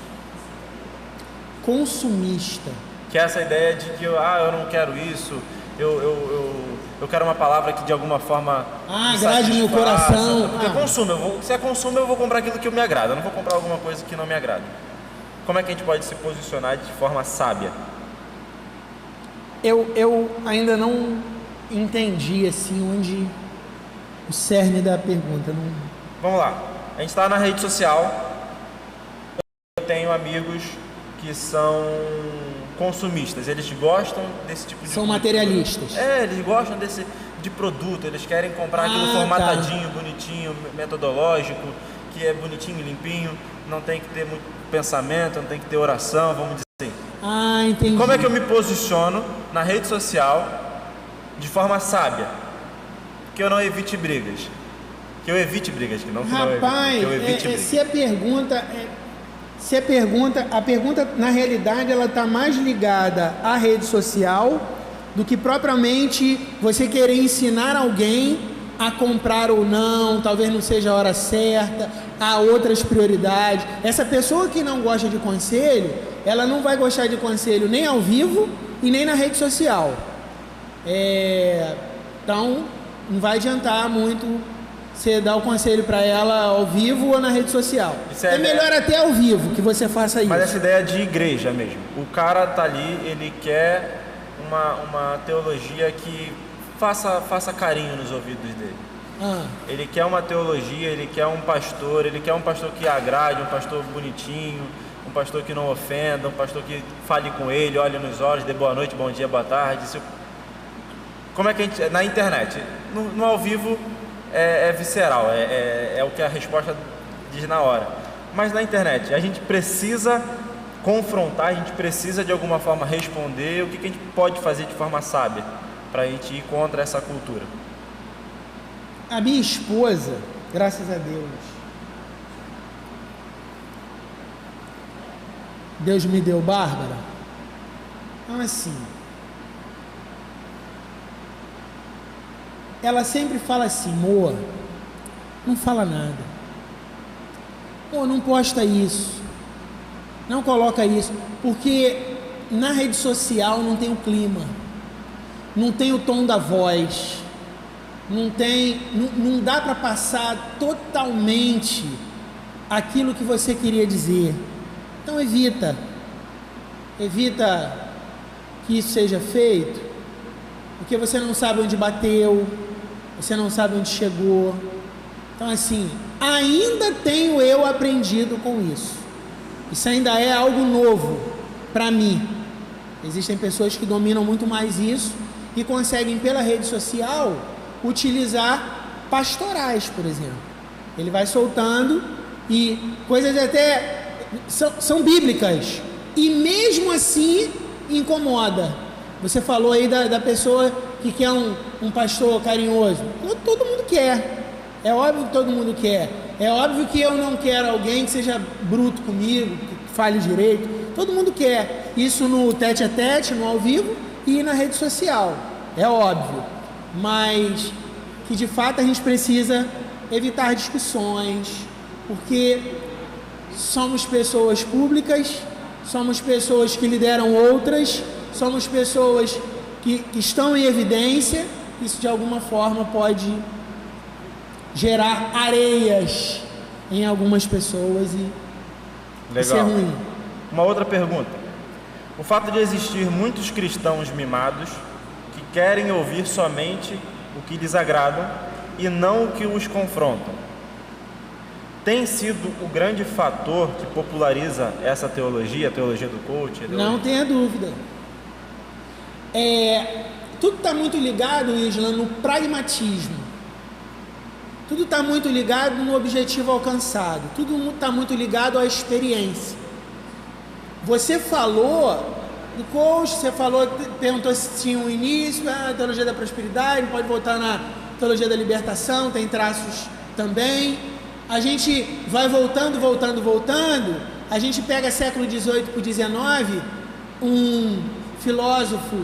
Consumista. Que é essa ideia de que, eu não quero isso, eu quero uma palavra que de alguma forma agrade meu coração. Porque consumo, se é consumo, eu vou comprar aquilo que me agrada, eu não vou comprar alguma coisa que não me agrada. Como é que a gente pode se posicionar de forma sábia? Eu ainda não entendi assim onde o cerne da pergunta. Não... Vamos lá, a gente está na rede social, eu tenho amigos que são consumistas, eles gostam desse tipo de... São materialistas. Eles gostam de produto, eles querem comprar aquilo formatadinho, bonitinho, metodológico, que é bonitinho, limpinho, não tem que ter muito pensamento, não tem que ter oração, vamos dizer assim. Entendi. Como é que eu me posiciono na rede social de forma sábia? Que eu não evite brigas. Que eu evite brigas, que eu evite brigas. Se a pergunta na realidade ela está mais ligada à rede social do que propriamente você querer ensinar alguém a comprar ou não, talvez não seja a hora certa, há outras prioridades. Essa pessoa que não gosta de conselho, ela não vai gostar de conselho nem ao vivo e nem na rede social. Então não vai adiantar muito você dar o conselho para ela ao vivo ou na rede social. É melhor até ao vivo que você faça isso. Mas essa ideia de igreja mesmo. O cara tá ali, ele quer uma teologia que faça carinho nos ouvidos dele. Ele quer uma teologia, ele quer um pastor que agrade, um pastor bonitinho, um pastor que não ofenda, um pastor que fale com ele, olhe nos olhos, dê boa noite, bom dia, boa tarde. Como é que a gente... Na internet, no ao vivo... é visceral, é o que a resposta diz na hora. Mas na internet, a gente precisa confrontar, a gente precisa de alguma forma responder. O que a gente pode fazer de forma sábia para a gente ir contra essa cultura? A minha esposa, graças a Deus me deu Bárbara. Então assim, ela sempre fala assim: Moa, não fala nada, Moa, não posta isso, não coloca isso, porque na rede social não tem o clima, não tem o tom da voz, não dá para passar totalmente aquilo que você queria dizer. Então evita que isso seja feito, porque você não sabe onde bateu, você não sabe onde chegou. Então assim, ainda tenho eu aprendido com isso. Isso ainda é algo novo para mim. Existem pessoas que dominam muito mais isso e conseguem pela rede social utilizar pastorais, por exemplo. Ele vai soltando e coisas até são bíblicas e mesmo assim incomoda. Você falou aí da pessoa que quer um pastor carinhoso. Todo mundo quer. É óbvio que todo mundo quer. É óbvio que eu não quero alguém que seja bruto comigo, que fale direito. Todo mundo quer. Isso no tete a tete, no ao vivo e na rede social. É óbvio. Mas que de fato a gente precisa evitar discussões, porque somos pessoas públicas, somos pessoas que lideram outras, somos pessoas que estão em evidência. Isso de alguma forma pode gerar areias em algumas pessoas e ser ruim. Uma outra pergunta: o fato de existir muitos cristãos mimados que querem ouvir somente o que lhes agrada e não o que os confronta, tem sido o grande fator que populariza essa teologia, a teologia do coach? Não tenha dúvida. Tudo está muito ligado, Isla, no pragmatismo. Tudo está muito ligado no objetivo alcançado. Tudo está muito ligado à experiência. Você falou do coach, você falou, perguntou se tinha um início, a teologia da prosperidade, pode voltar na teologia da libertação, tem traços também. A gente vai voltando. A gente pega século XVIII para o XIX, um filósofo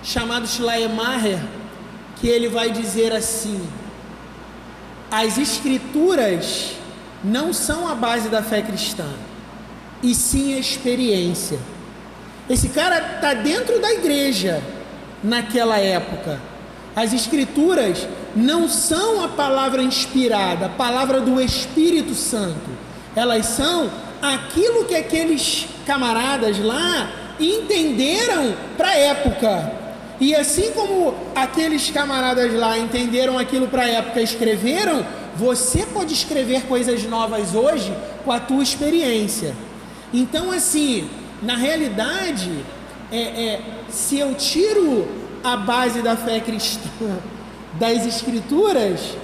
chamado Schleiermacher, que ele vai dizer assim: as escrituras não são a base da fé cristã, e sim a experiência. Esse cara está dentro da igreja naquela época. As escrituras não são a palavra inspirada, a palavra do Espírito Santo. Elas são aquilo que aqueles camaradas lá entenderam para a época. E assim como aqueles camaradas lá entenderam aquilo para a época e escreveram, você pode escrever coisas novas hoje com a tua experiência. Então assim, na realidade, se eu tiro a base da fé cristã das escrituras,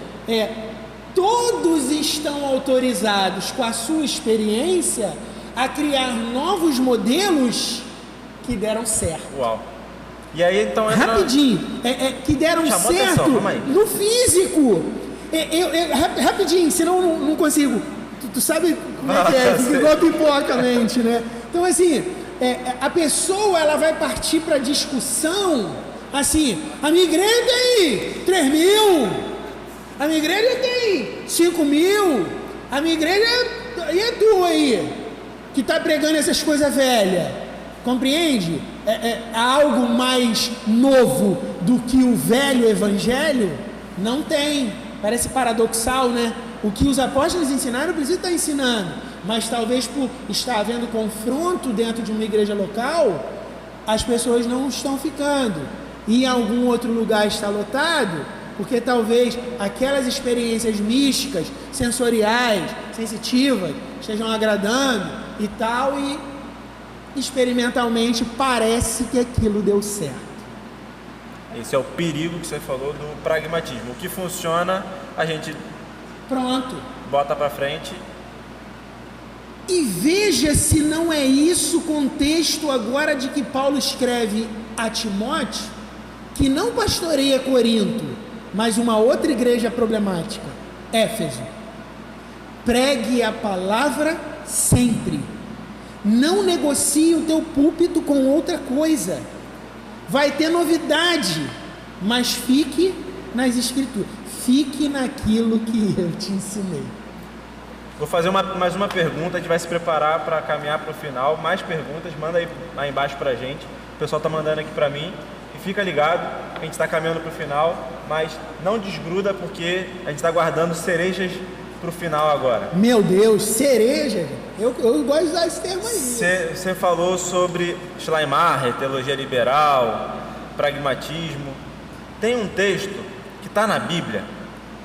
todos estão autorizados com a sua experiência a criar novos modelos que deram certo. Uau! E aí então rapidinho, que deram certo no físico. Rapidinho, senão não consigo. Tu sabe como é que é? Fica igual a pipoca a mente, né? Então assim, a pessoa ela vai partir para discussão assim: a minha igreja tem 3.000, a minha igreja tem 5.000, a minha igreja, e a tua aí que está pregando essas coisas velhas, compreende? Há algo mais novo do que o velho evangelho? Não tem. Parece paradoxal, né? O que os apóstolos ensinaram, eu preciso estar ensinando, mas talvez por estar havendo confronto dentro de uma igreja local, as pessoas não estão ficando, e em algum outro lugar está lotado, porque talvez aquelas experiências místicas, sensoriais, sensitivas, estejam agradando e tal, e experimentalmente parece que aquilo deu certo. Esse é o perigo que você falou do pragmatismo. O que funciona, a gente Pronto. bota para frente. E veja se não é isso o contexto agora de que Paulo escreve a Timóteo, que não pastoreia Corinto, mas uma outra igreja problemática, Éfeso. Pregue a palavra sempre. Não negocie o teu púlpito com outra coisa. Vai ter novidade, mas fique nas escrituras. Fique naquilo que eu te ensinei. Vou fazer mais uma pergunta, a gente vai se preparar para caminhar para o final. Mais perguntas, manda aí embaixo para a gente. O pessoal está mandando aqui para mim. E fica ligado, a gente está caminhando para o final, mas não desgruda porque a gente está guardando cerejas para o final agora. Meu Deus, cereja! Eu gosto de usar esse termo aí. Você falou sobre Schleiermacher, teologia liberal, pragmatismo. Tem um texto que está na Bíblia.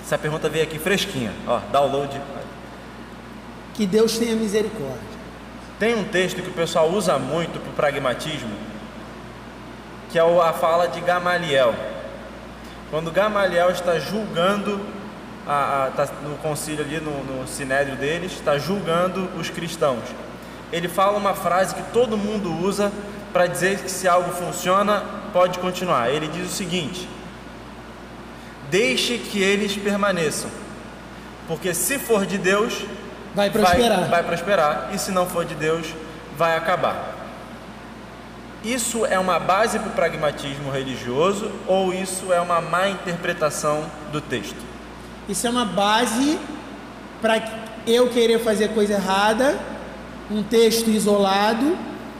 Essa pergunta veio aqui fresquinha. Ó, download. Que Deus tenha misericórdia. Tem um texto que o pessoal usa muito para o pragmatismo, que é a fala de Gamaliel. Quando Gamaliel está julgando, está no concílio ali, no sinédrio deles, está julgando os cristãos. Ele fala uma frase que todo mundo usa para dizer que se algo funciona, pode continuar. Ele diz o seguinte: deixe que eles permaneçam, porque se for de Deus, vai prosperar, e se não for de Deus, vai acabar. Isso é uma base para o pragmatismo religioso ou isso é uma má interpretação do texto? Isso é uma base para eu querer fazer coisa errada, um texto isolado,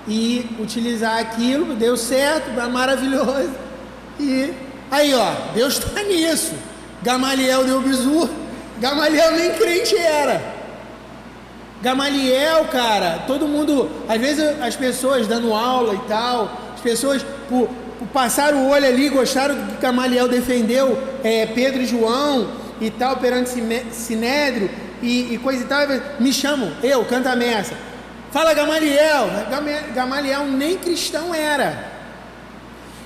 e utilizar aquilo, deu certo, maravilhoso, e aí ó, Deus está nisso. Gamaliel deu bizu, Gamaliel nem crente era. Gamaliel, cara, todo mundo, às vezes as pessoas dando aula e tal, as pessoas por passar o olho ali, gostaram do que Gamaliel defendeu Pedro e João e tal, perante Sinédrio e coisa e tal, me chamam, canta a messa, fala Gamaliel. Gamaliel nem cristão era.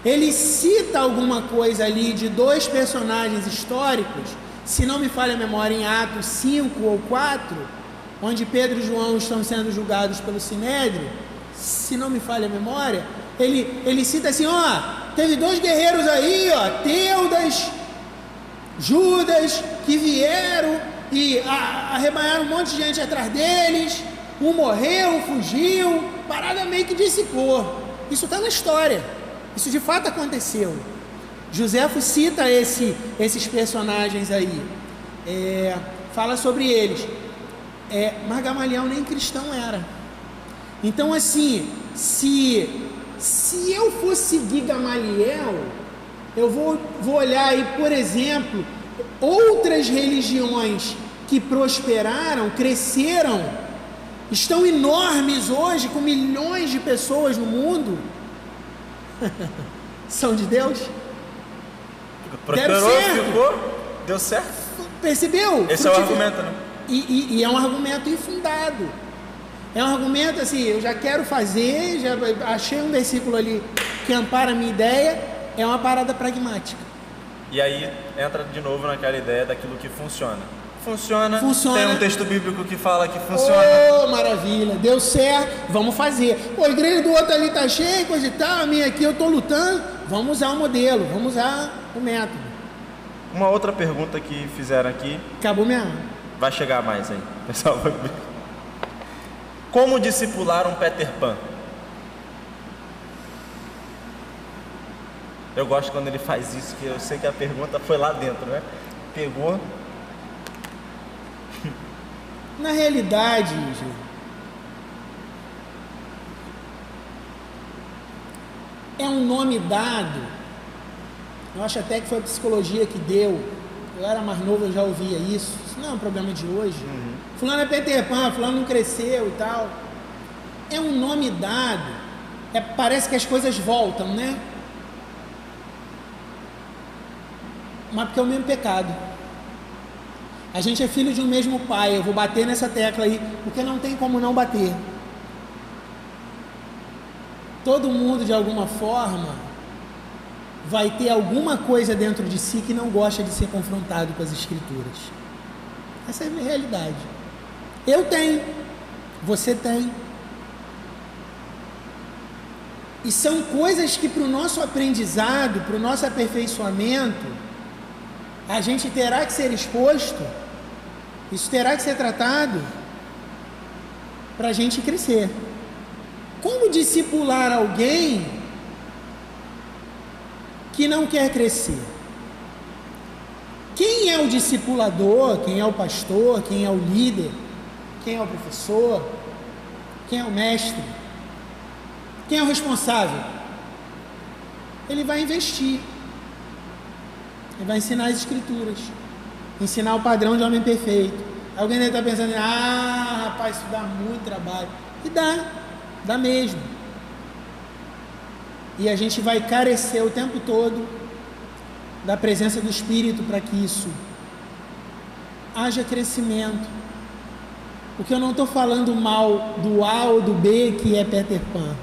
Ele cita alguma coisa ali de dois personagens históricos, se não me falha a memória, em Atos 5 ou 4, onde Pedro e João estão sendo julgados pelo Sinédrio, se não me falha a memória, ele cita assim, teve dois guerreiros aí, Teudas, Judas, que vieram e arrebanharam um monte de gente atrás deles, um morreu, um fugiu, parada meio que dissipou. Isso está na história, isso de fato aconteceu. Joséfo cita esses personagens aí, fala sobre eles. Mas Gamaliel nem cristão era. Então assim, se eu for seguir Gamaliel, eu vou olhar aí, por exemplo, outras religiões que prosperaram, cresceram, estão enormes hoje, com milhões de pessoas no mundo. São de Deus? Prosperou, ficou, deu certo. Percebeu? Esse é o argumento, né? E é um argumento infundado. É um argumento assim, eu já quero fazer, já achei um versículo ali que ampara a minha ideia, é uma parada pragmática. E aí entra de novo naquela ideia daquilo que funciona. Funciona. Tem um texto bíblico que fala que funciona. Maravilha, deu certo, vamos fazer. A igreja do outro ali tá cheia, coisa e tal, a minha aqui eu tô lutando, vamos usar o modelo, vamos usar o método. Uma outra pergunta que fizeram aqui. Acabou minha. Vai chegar mais aí, pessoal. Como discipular um Peter Pan? Eu gosto quando ele faz isso, que eu sei que a pergunta foi lá dentro, né? Pegou. Na realidade, gente, é um nome dado. Eu acho até que foi a psicologia que deu. Eu era mais novo, eu já ouvia isso. Isso não é um problema de hoje. Fulano é Peter Pan, fulano não cresceu e tal. É um nome dado. Parece que as coisas voltam, né? Mas porque é o mesmo pecado. A gente é filho de um mesmo pai. Eu vou bater nessa tecla aí, porque não tem como não bater. Todo mundo, de alguma forma, vai ter alguma coisa dentro de si que não gosta de ser confrontado com as Escrituras. Essa é a minha realidade. Eu tenho, você tem. E são coisas que para o nosso aprendizado, para o nosso aperfeiçoamento, a gente terá que ser exposto, isso terá que ser tratado para a gente crescer. Como discipular alguém que não quer crescer? Quem é o discipulador? Quem é o pastor? Quem é o líder? Quem é o professor? Quem é o mestre? Quem é o responsável? Ele vai investir. Ele vai ensinar as Escrituras. Ensinar o padrão de homem perfeito. Alguém deve estar pensando, rapaz, isso dá muito trabalho. E dá mesmo. E a gente vai carecer o tempo todo da presença do Espírito para que isso haja crescimento. Porque eu não estou falando mal do A ou do B que é Peter Pan.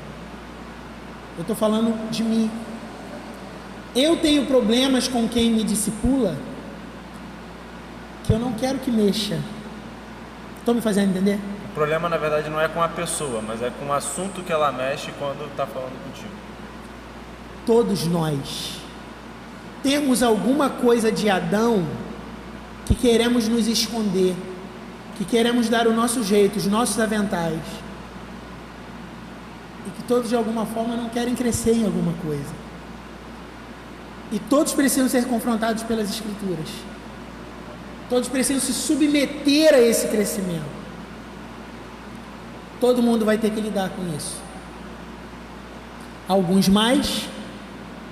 Eu estou falando de mim. Eu tenho problemas com quem me discipula que eu não quero que mexa. Estou me fazendo entender? O problema, na verdade, não é com a pessoa, mas é com o assunto que ela mexe quando está falando contigo. Todos nós temos alguma coisa de Adão que queremos nos esconder, que queremos dar o nosso jeito, os nossos aventais, e que todos de alguma forma não querem crescer em alguma coisa. E todos precisam ser confrontados pelas Escrituras. Todos precisam se submeter a esse crescimento. Todo mundo vai ter que lidar com isso. Alguns mais,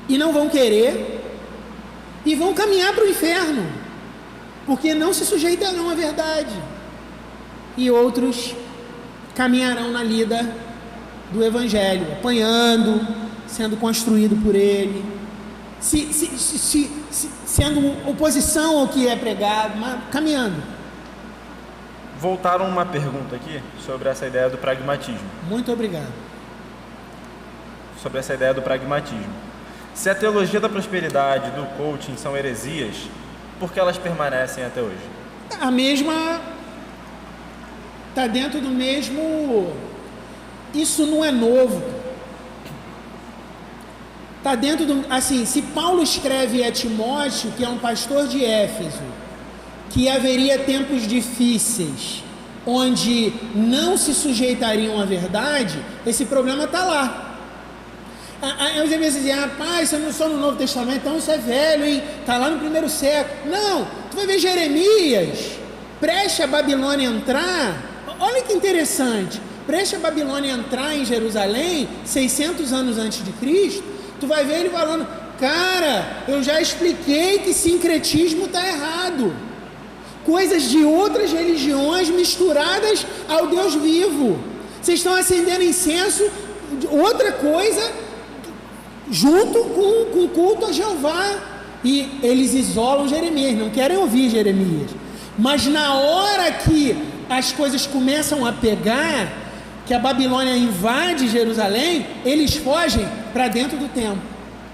e não vão querer, e vão caminhar para o inferno, porque não se sujeitarão à verdade. E outros caminharão na lida do Evangelho, apanhando, sendo construído por ele, sendo oposição ao que é pregado, mas caminhando. Voltaram uma pergunta aqui sobre essa ideia do pragmatismo. Muito obrigado. Sobre essa ideia do pragmatismo. Se a teologia da prosperidade, do coaching são heresias, por que elas permanecem até hoje? A mesma... está dentro do mesmo... Isso não é novo. Está dentro do... Assim, se Paulo escreve a Timóteo, que é um pastor de Éfeso, que haveria tempos difíceis, onde não se sujeitariam à verdade, esse problema está lá. Aí você pensa assim, rapaz, eu não sou no Novo Testamento, então isso é velho, hein? Está lá no primeiro século. Não, tu vai ver Jeremias, preste a Babilônia entrar. Olha que interessante, preste a Babilônia entrar em Jerusalém, 600 anos antes de Cristo, tu vai ver ele falando, cara, eu já expliquei que sincretismo está errado. Coisas de outras religiões misturadas ao Deus vivo. Vocês estão acendendo incenso, outra coisa, junto com o culto a Jeová. E eles isolam Jeremias, não querem ouvir Jeremias. Mas na hora que as coisas começam a pegar, que a Babilônia invade Jerusalém, eles fogem para dentro do templo.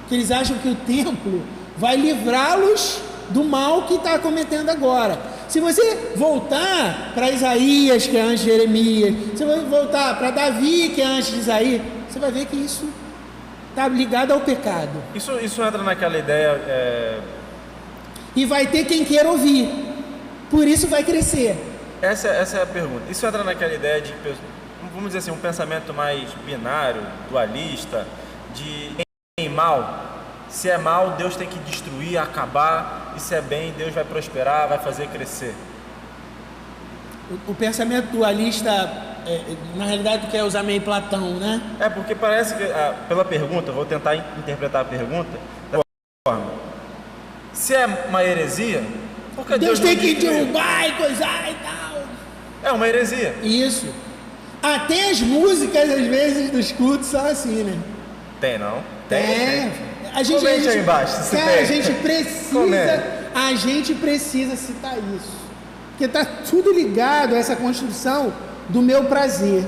Porque eles acham que o templo vai livrá-los do mal que está cometendo agora. Se você voltar para Isaías, que é antes de Jeremias, se você voltar para Davi, que é antes de Isaías, você vai ver que isso está ligado ao pecado. Isso entra naquela ideia... E vai ter quem queira ouvir. Por isso vai crescer. Essa é a pergunta. Isso entra naquela ideia de, vamos dizer assim, um pensamento mais binário, dualista, de bem e mal. Se é mal, Deus tem que destruir, acabar, e se é bem, Deus vai prosperar, vai fazer crescer. O pensamento dualista, na realidade, tu quer usar meio Platão, né? Porque parece que, pela pergunta, vou tentar interpretar a pergunta da forma. Se é uma heresia, por que Deus tem que derrubar e coisar e tal? É uma heresia. Isso. Até as músicas, às vezes, dos cultos são assim, né? Tem, não? Tem. Comente aí embaixo, se cara, tem. A gente precisa citar isso. Porque está tudo ligado a essa construção do meu prazer.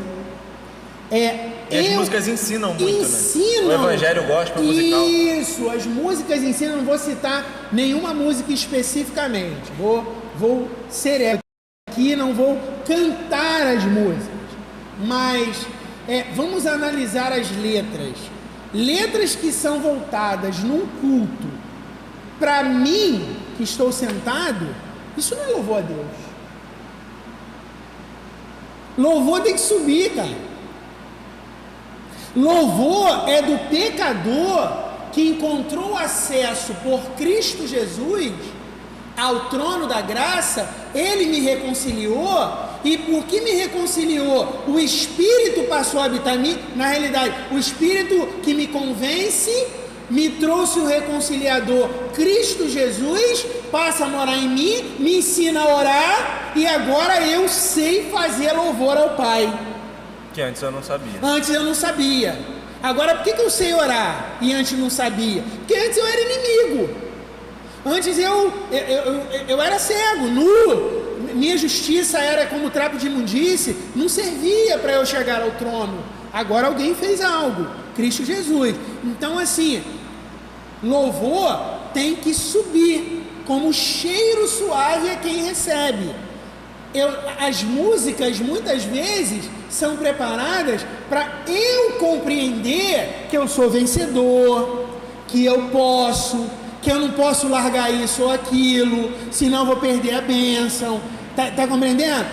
E as músicas ensinam muito, ensinam, né? O evangelho gospel musical. Isso, as músicas ensinam, não vou citar nenhuma música especificamente, vou ser aqui, não vou cantar as músicas, mas vamos analisar as letras que são voltadas num culto, para mim, que estou sentado, isso não é louvor a Deus. Louvor tem que subir, cara. Louvor é do pecador que encontrou acesso por Cristo Jesus ao trono da graça. Ele me reconciliou, e porque me reconciliou, o Espírito passou a habitar em mim. Na realidade, o Espírito que me convence me trouxe o reconciliador, Cristo Jesus, passa a morar em mim, me ensina a orar, e agora eu sei fazer louvor ao Pai. Que antes eu não sabia. Antes eu não sabia. Agora, por que eu sei orar e antes não sabia? Porque antes eu era inimigo. Antes eu era cego, nu. Minha justiça era como trapo de imundície. Não servia para eu chegar ao trono. Agora alguém fez algo. Cristo Jesus. Então, assim, louvor tem que subir. Como cheiro suave é quem recebe. As músicas muitas vezes são preparadas para eu compreender que eu sou vencedor, que eu não posso largar isso ou aquilo, senão eu vou perder a bênção. Tá compreendendo?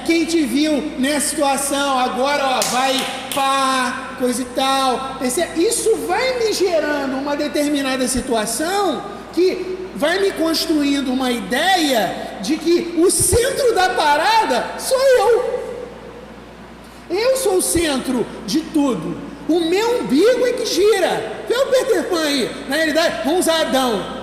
Quem te viu nessa situação agora, vai pá, coisa e tal. Isso vai me gerando uma determinada situação que vai me construindo uma ideia de que o centro da parada sou eu. Eu sou o centro de tudo. O meu umbigo é que gira. Vê o Peter Pan aí. Na realidade, vamos usar Adão.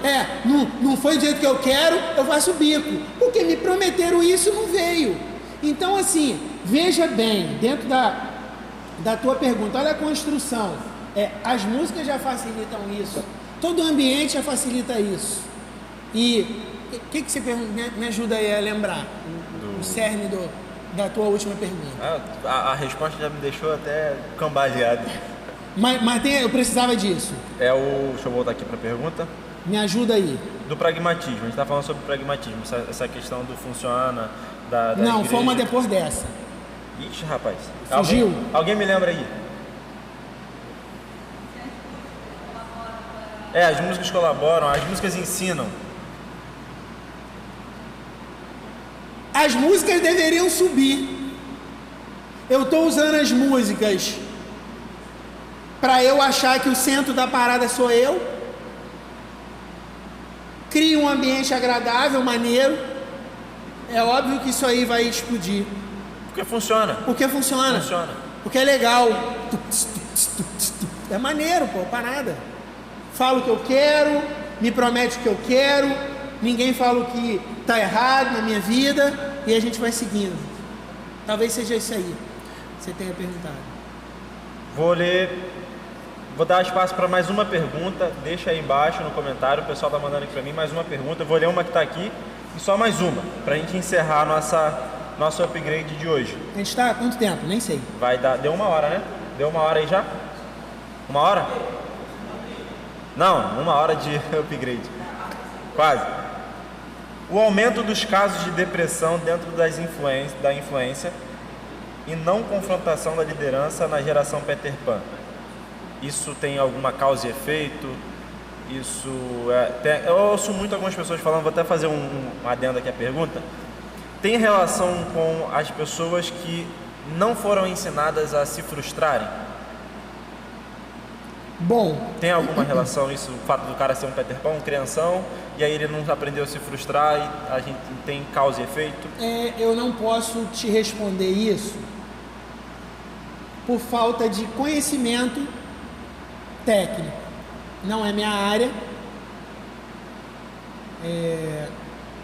Não foi do jeito que eu quero, eu faço o bico. Porque me prometeram isso, não veio. Então, assim, veja bem, dentro da tua pergunta, olha a construção. As músicas já facilitam isso. Todo o ambiente já facilita isso. E o que você pergunta? Me ajuda aí a lembrar o cerne da tua última pergunta. A resposta já me deixou até cambaleado. Mas eu precisava disso. Deixa eu voltar aqui para a pergunta. Me ajuda aí. Do pragmatismo. A gente está falando sobre pragmatismo. Essa questão do funciona, da Não, igreja. foi uma depois dessa. Ixi, rapaz. Fugiu. Alguém me lembra aí? As músicas colaboram, as músicas ensinam. As músicas deveriam subir. Eu estou usando as músicas para eu achar que o centro da parada sou eu. Crio um ambiente agradável, maneiro. É óbvio que isso aí vai explodir. Porque funciona. Porque é legal. É maneiro, parada. Falo o que eu quero, me promete o que eu quero, ninguém fala o que está errado na minha vida, e a gente vai seguindo. Talvez seja isso aí que você tenha perguntado. Vou dar espaço para mais uma pergunta. Deixa aí embaixo no comentário, o pessoal está mandando aqui para mim mais uma pergunta. Eu vou ler uma que está aqui e só mais uma, para a gente encerrar nosso upgrade de hoje. A gente está há quanto tempo? Nem sei. Deu 1 hora, né? Deu 1 hora aí já? 1 hora? Não, 1 hora de upgrade. Quase. O aumento dos casos de depressão dentro da influência e não confrontação da liderança na geração Peter Pan. Isso tem alguma causa e efeito? Eu ouço muito algumas pessoas falando, vou até fazer um adendo aqui à pergunta. Tem relação com as pessoas que não foram ensinadas a se frustrarem? Bom, tem alguma relação isso, o fato do cara ser um Peter Pan, um crianção, e aí ele não aprendeu a se frustrar e a gente tem causa e efeito? Eu não posso te responder isso por falta de conhecimento técnico. Não é minha área.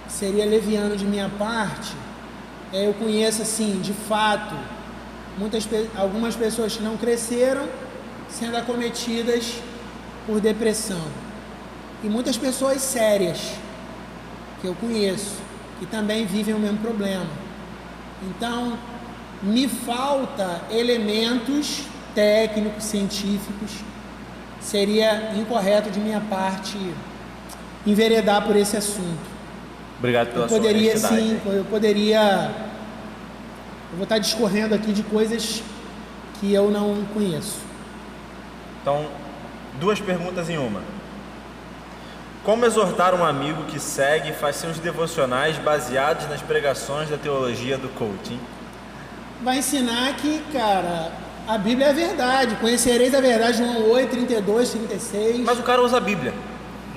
Seria leviano de minha parte. Eu conheço, assim, de fato, algumas pessoas que não cresceram sendo acometidas por depressão, e muitas pessoas sérias que eu conheço que também vivem o mesmo problema. Então, me falta elementos técnicos, científicos. Seria incorreto de minha parte enveredar por esse assunto. Obrigado pela sua honestidade. Sim, eu vou estar discorrendo aqui de coisas que eu não conheço. Então, 2 perguntas em uma. Como exortar um amigo que segue e faz seus devocionais baseados nas pregações da teologia do coaching? Vai ensinar que, cara, a Bíblia é a verdade. Conhecereis a verdade, João 8, 32, 36. Mas o cara usa a Bíblia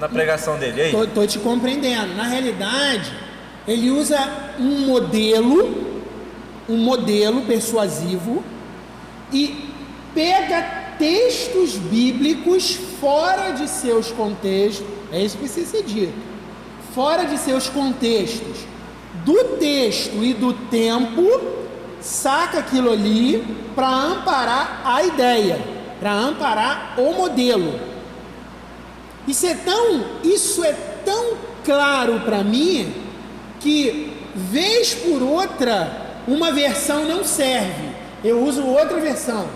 na pregação dele, e aí? Tô te compreendendo. Na realidade, ele usa um modelo persuasivo e pega textos bíblicos fora de seus contextos. É isso que precisa ser dito. Fora de seus contextos do texto e do tempo, saca aquilo ali para amparar a ideia, para amparar o modelo. Isso é tão claro para mim que, vez por outra, uma versão não serve. Eu uso outra versão.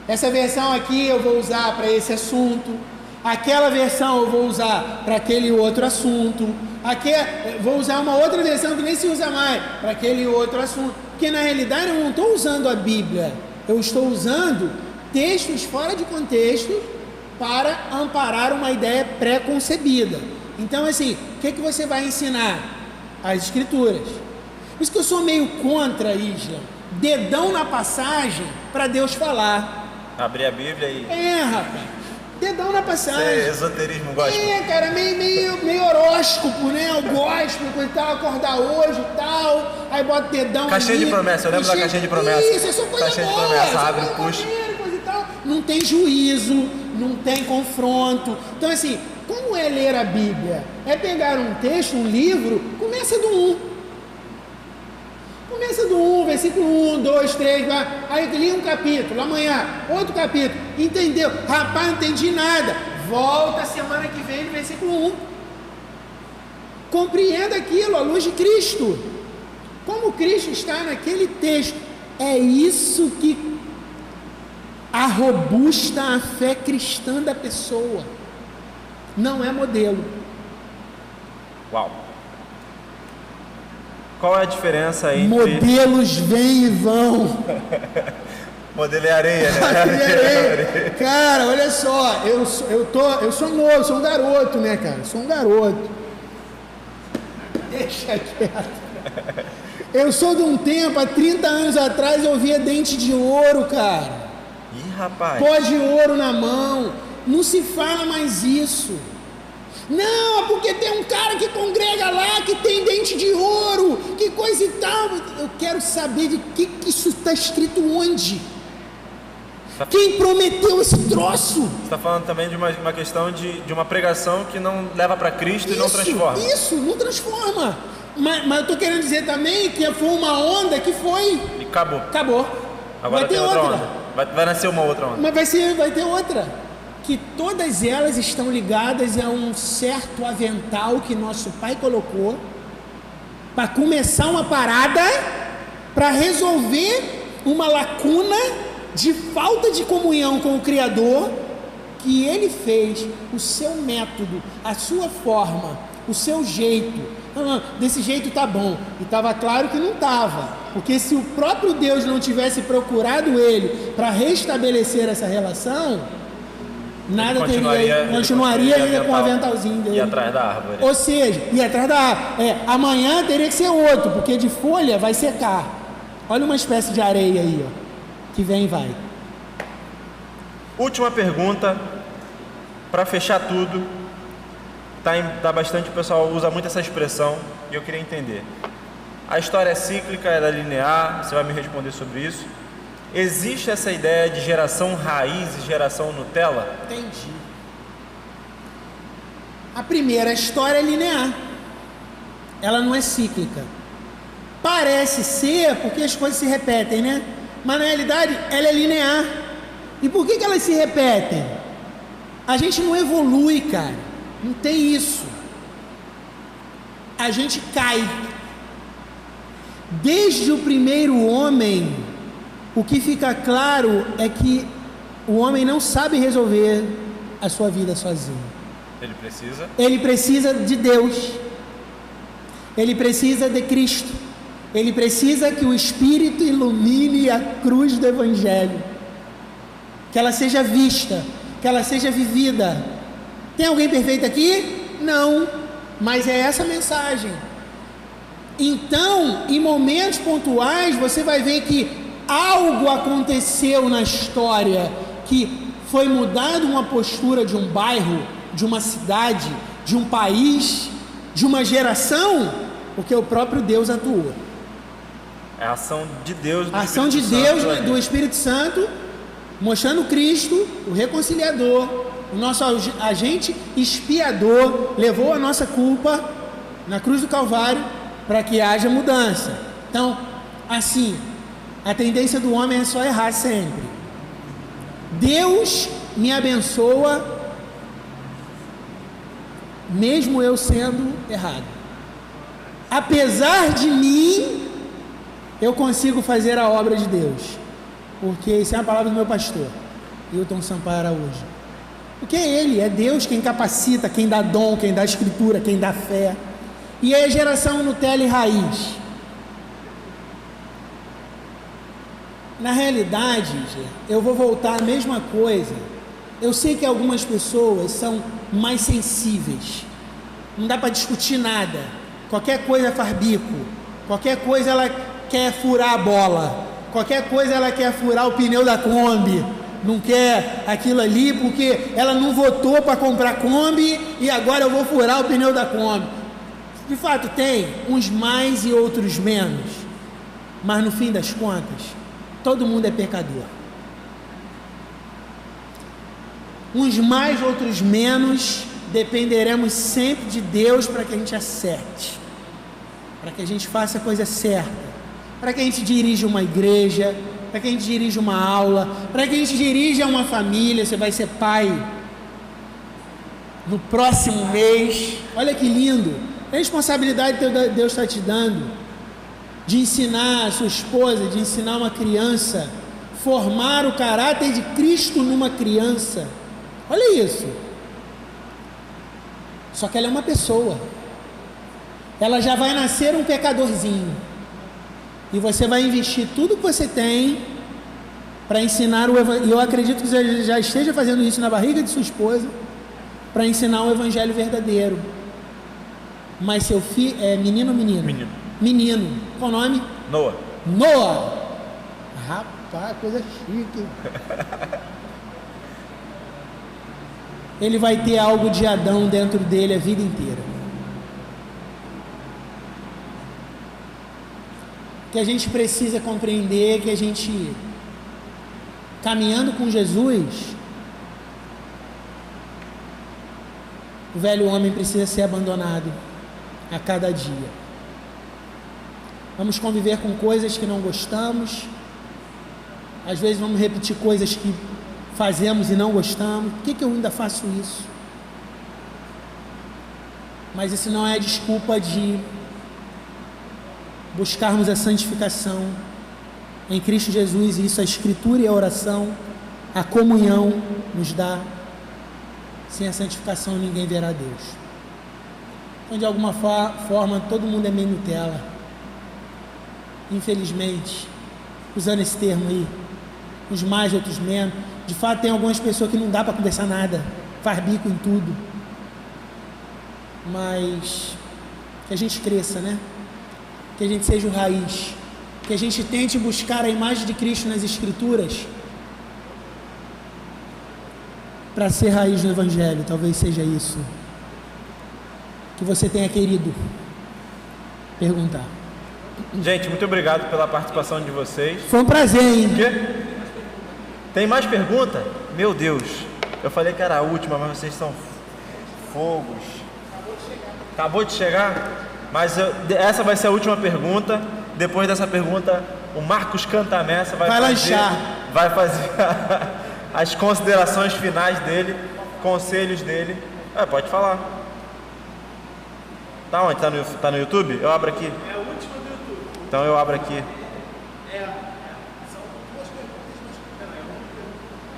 Essa versão aqui eu vou usar para esse assunto. Aquela versão eu vou usar para aquele outro assunto. Aqui vou usar uma outra versão que nem se usa mais para aquele outro assunto. Porque na realidade eu não estou usando a Bíblia. Eu estou usando textos fora de contexto para amparar uma ideia pré-concebida. Então, assim, o que você vai ensinar? As Escrituras. Por isso que eu sou meio contra, Isla, dedão na passagem para Deus falar. Abrir a Bíblia e... rapaz. Dedão na passagem. Isso é esoterismo, gospel. Cara, meio horóscopo, né? Eu gosto, coisa e tal, acordar hoje e tal. Aí bota dedão. Caixinha de promessa, eu lembro da caixinha de promessa. Isso, é só coisa caixinha boa. De promessa, abre, puxa. Coisa e tal. Não tem juízo, não tem confronto. Então, assim, como é ler a Bíblia? É pegar um texto, um livro, começa do 1. Começa do 1, versículo 1, 2, 3, aí li um capítulo, amanhã, outro capítulo, entendeu? Rapaz, não entendi nada. Volta semana que vem no versículo 1. Compreenda aquilo à luz de Cristo. Como Cristo está naquele texto. É isso que arrobusta a fé cristã da pessoa. Não é modelo. Uau. Qual é a diferença entre... Modelos vêm e vão. Modelo é areia, né? Areia. Cara, olha só, eu sou novo, sou um garoto, né, cara? Sou um garoto. Deixa quieto. Eu sou de um tempo, há 30 anos atrás, eu via dente de ouro, cara. Ih, rapaz. Pó de ouro na mão. Não se fala mais isso. Não, porque tem um cara que congrega lá, que tem dente de ouro, que coisa e tal. Eu quero saber de que isso está escrito onde. Quem prometeu esse troço? Você está falando também de uma questão de uma pregação que não leva para Cristo e não transforma. Isso, não transforma. Mas eu estou querendo dizer também que foi uma onda que foi... E acabou. Acabou. Agora vai ter outra onda. Vai nascer uma outra onda. Mas vai ter outra. Que todas elas estão ligadas a um certo avental que nosso pai colocou para começar uma parada, para resolver uma lacuna de falta de comunhão com o Criador, que ele fez o seu método, a sua forma, o seu jeito. Desse jeito tá bom. E estava claro que não estava, porque se o próprio Deus não tivesse procurado ele para restabelecer essa relação, nada continuaria com o aventalzinho dele. E atrás da árvore. Ou seja, e atrás da árvore. Amanhã teria que ser outro, porque de folha vai secar. Olha uma espécie de areia aí, ó, que vem e vai. Última pergunta, para fechar tudo. Tá bastante, o pessoal usa muito essa expressão e eu queria entender. A história é cíclica, ela é linear, você vai me responder sobre isso. Existe essa ideia de geração raiz e geração Nutella? Entendi. A primeira história é linear. Ela não é cíclica. Parece ser porque as coisas se repetem, né? Mas na realidade ela é linear. E por que elas se repetem? A gente não evolui, cara. Não tem isso. A gente cai. Desde o primeiro homem, o que fica claro é que o homem não sabe resolver a sua vida sozinho. Ele precisa de Deus. Ele precisa de Cristo. Ele precisa que o Espírito ilumine a cruz do Evangelho, que ela seja vista, que ela seja vivida. Tem alguém perfeito aqui? Não, mas é essa a mensagem. Então, em momentos pontuais, você vai ver que algo aconteceu na história, que foi mudada uma postura de um bairro, de uma cidade, de um país, de uma geração, porque o próprio Deus atuou. É a ação de Deus, a ação de Deus, do Espírito Santo, mostrando Cristo, o reconciliador, o nosso agente expiador, levou a nossa culpa na cruz do Calvário para que haja mudança. Então, assim, a tendência do homem é só errar sempre. Deus me abençoa mesmo eu sendo errado. Apesar de mim, eu consigo fazer a obra de Deus, porque isso é a palavra do meu pastor Hilton Sampaio Araújo. Porque é Deus quem capacita, quem dá dom, quem dá escritura, quem dá fé. E é a geração Nutella e raiz. Na realidade, eu vou voltar à mesma coisa. Eu sei que algumas pessoas são mais sensíveis, não dá para discutir nada, qualquer coisa faz bico, qualquer coisa ela quer furar a bola, qualquer coisa ela quer furar o pneu da Kombi, não quer aquilo ali porque ela não votou para comprar Kombi e agora eu vou furar o pneu da Kombi. De fato tem uns mais e outros menos, mas no fim das contas todo mundo é pecador. Uns mais, outros menos, dependeremos sempre de Deus para que a gente acerte, para que a gente faça a coisa certa, para que a gente dirija uma igreja, para que a gente dirija uma aula, para que a gente dirija uma família. Você vai ser pai no próximo mês, olha que lindo, a responsabilidade que Deus está te dando, de ensinar a sua esposa, de ensinar uma criança, formar o caráter de Cristo numa criança. Olha isso. Só que ela é uma pessoa. Ela já vai nascer um pecadorzinho. E você vai investir tudo que você tem para ensinar o evangelho. E eu acredito que você já esteja fazendo isso na barriga de sua esposa, para ensinar o evangelho verdadeiro. Mas seu filho é menino ou menina? Menino. Menino. Qual o nome? Noah. Noah. Rapaz, coisa chique. Ele vai ter algo de Adão dentro dele a vida inteira. Que a gente precisa compreender que a gente, caminhando com Jesus, o velho homem precisa ser abandonado a cada dia. Vamos conviver com coisas que não gostamos, às vezes vamos repetir coisas que fazemos e não gostamos. Por que eu ainda faço isso? Mas isso não é desculpa de buscarmos a santificação em Cristo Jesus, e isso a Escritura e a oração, a comunhão nos dá. Sem a santificação ninguém verá Deus. Então, de alguma forma, todo mundo é meio Nutella, infelizmente, usando esse termo aí, uns mais, outros menos. De fato, tem algumas pessoas que não dá para conversar nada, faz bico em tudo. Mas que a gente cresça, né? Que a gente seja o raiz, que a gente tente buscar a imagem de Cristo nas Escrituras para ser raiz no Evangelho. Talvez seja isso que você tenha querido perguntar. Gente, muito obrigado pela participação de vocês. Foi um prazer, hein? Tem mais pergunta? Meu Deus, eu falei que era a última, mas vocês são fogos. Acabou de chegar? Mas essa vai ser a última pergunta. Depois dessa pergunta, o Marcos Cantamessa vai fazer as considerações finais dele, conselhos dele. Pode falar. Tá onde? Tá no YouTube? Eu abro aqui. É a última do YouTube. Então eu abro aqui.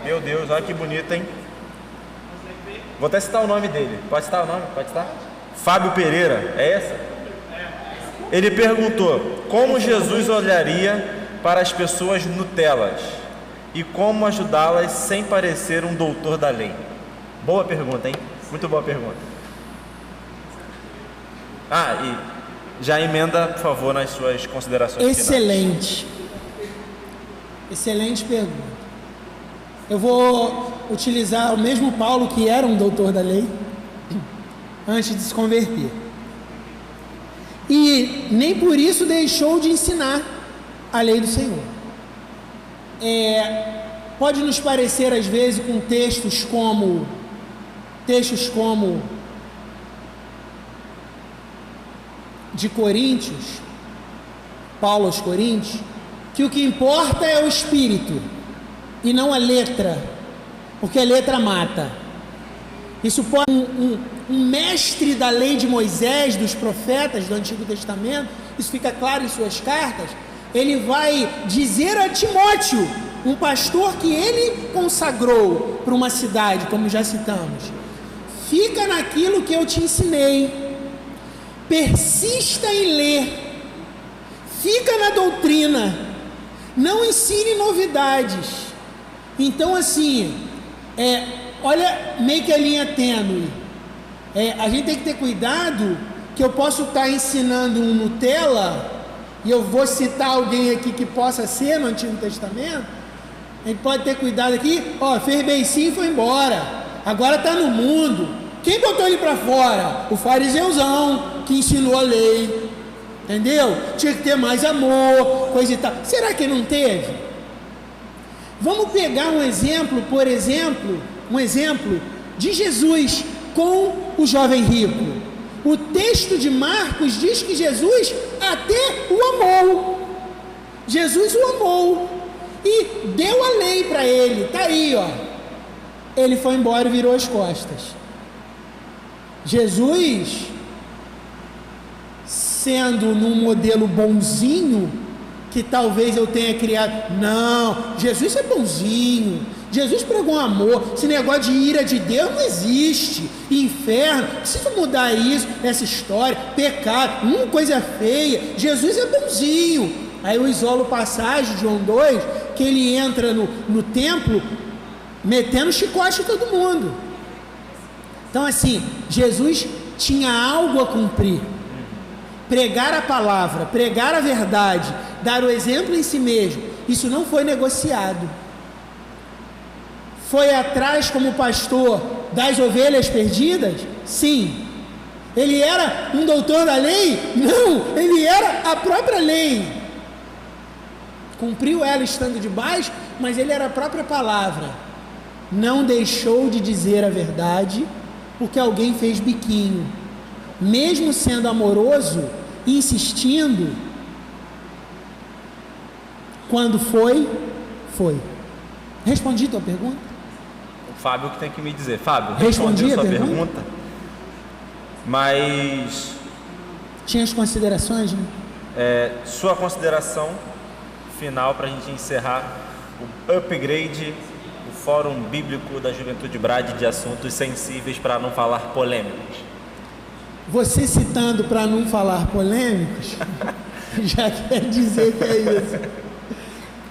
Meu Deus, olha que bonito, hein? Vou até citar o nome dele. Pode citar o nome? Pode citar? Fábio Pereira, é essa? Ele perguntou: como Jesus olharia para as pessoas Nutelas e como ajudá-las sem parecer um doutor da lei? Boa pergunta, hein? Muito boa pergunta. E já emenda, por favor, nas suas considerações Excelente. finais. Excelente pergunta. Eu vou utilizar o mesmo Paulo, que era um doutor da lei, antes de se converter. E nem por isso deixou de ensinar a lei do Senhor. Pode nos parecer, às vezes, com textos como de Coríntios, Paulo aos Coríntios, que o que importa é o espírito e não a letra, porque a letra mata. Isso pode um mestre da lei de Moisés, dos profetas do Antigo Testamento, isso fica claro em suas cartas. Ele vai dizer a Timóteo, um pastor que ele consagrou para uma cidade, como já citamos: fica naquilo que eu te ensinei, persista em ler, fica na doutrina, não ensine novidades. Então, assim, olha meio que a linha tênue. A gente tem que ter cuidado, que eu posso estar ensinando um Nutella, e eu vou citar alguém aqui que possa ser no Antigo Testamento. A gente pode ter cuidado aqui. Fez beicinho e foi embora, agora está no mundo. Quem botou ele para fora? O fariseuzão que ensinou a lei, entendeu? Tinha que ter mais amor, coisa e tal. Será que não teve? Vamos pegar um exemplo de Jesus com o jovem rico. O texto de Marcos diz que Jesus até o amou. Jesus o amou e deu a lei para ele. Está aí, ele foi embora e virou as costas. Jesus, sendo num modelo bonzinho, que talvez eu tenha criado. Não, Jesus é bonzinho, Jesus pregou amor. Esse negócio de ira de Deus não existe. Inferno, precisa mudar isso, essa história, pecado, coisa feia. Jesus é bonzinho. Aí eu isolo passagem de João 2, que ele entra no templo metendo chicote em todo mundo. Então, assim, Jesus tinha algo a cumprir: pregar a palavra, pregar a verdade, dar o exemplo em si mesmo. Isso não foi negociado. Foi atrás como pastor das ovelhas perdidas? Sim. Ele era um doutor da lei? Não, ele era a própria lei. Cumpriu ela estando debaixo, mas ele era a própria palavra. Não deixou de dizer a verdade porque alguém fez biquinho. Mesmo sendo amoroso, insistindo, quando foi. Respondi a tua pergunta? O Fábio que tem que me dizer. Fábio, respondi a sua pergunta? Mas... tinha as considerações, né? Sua consideração final para a gente encerrar o upgrade, o Fórum Bíblico da Juventude Brade de assuntos sensíveis, para não falar polêmicos. Você citando para não falar polêmicos, já quer dizer que é isso.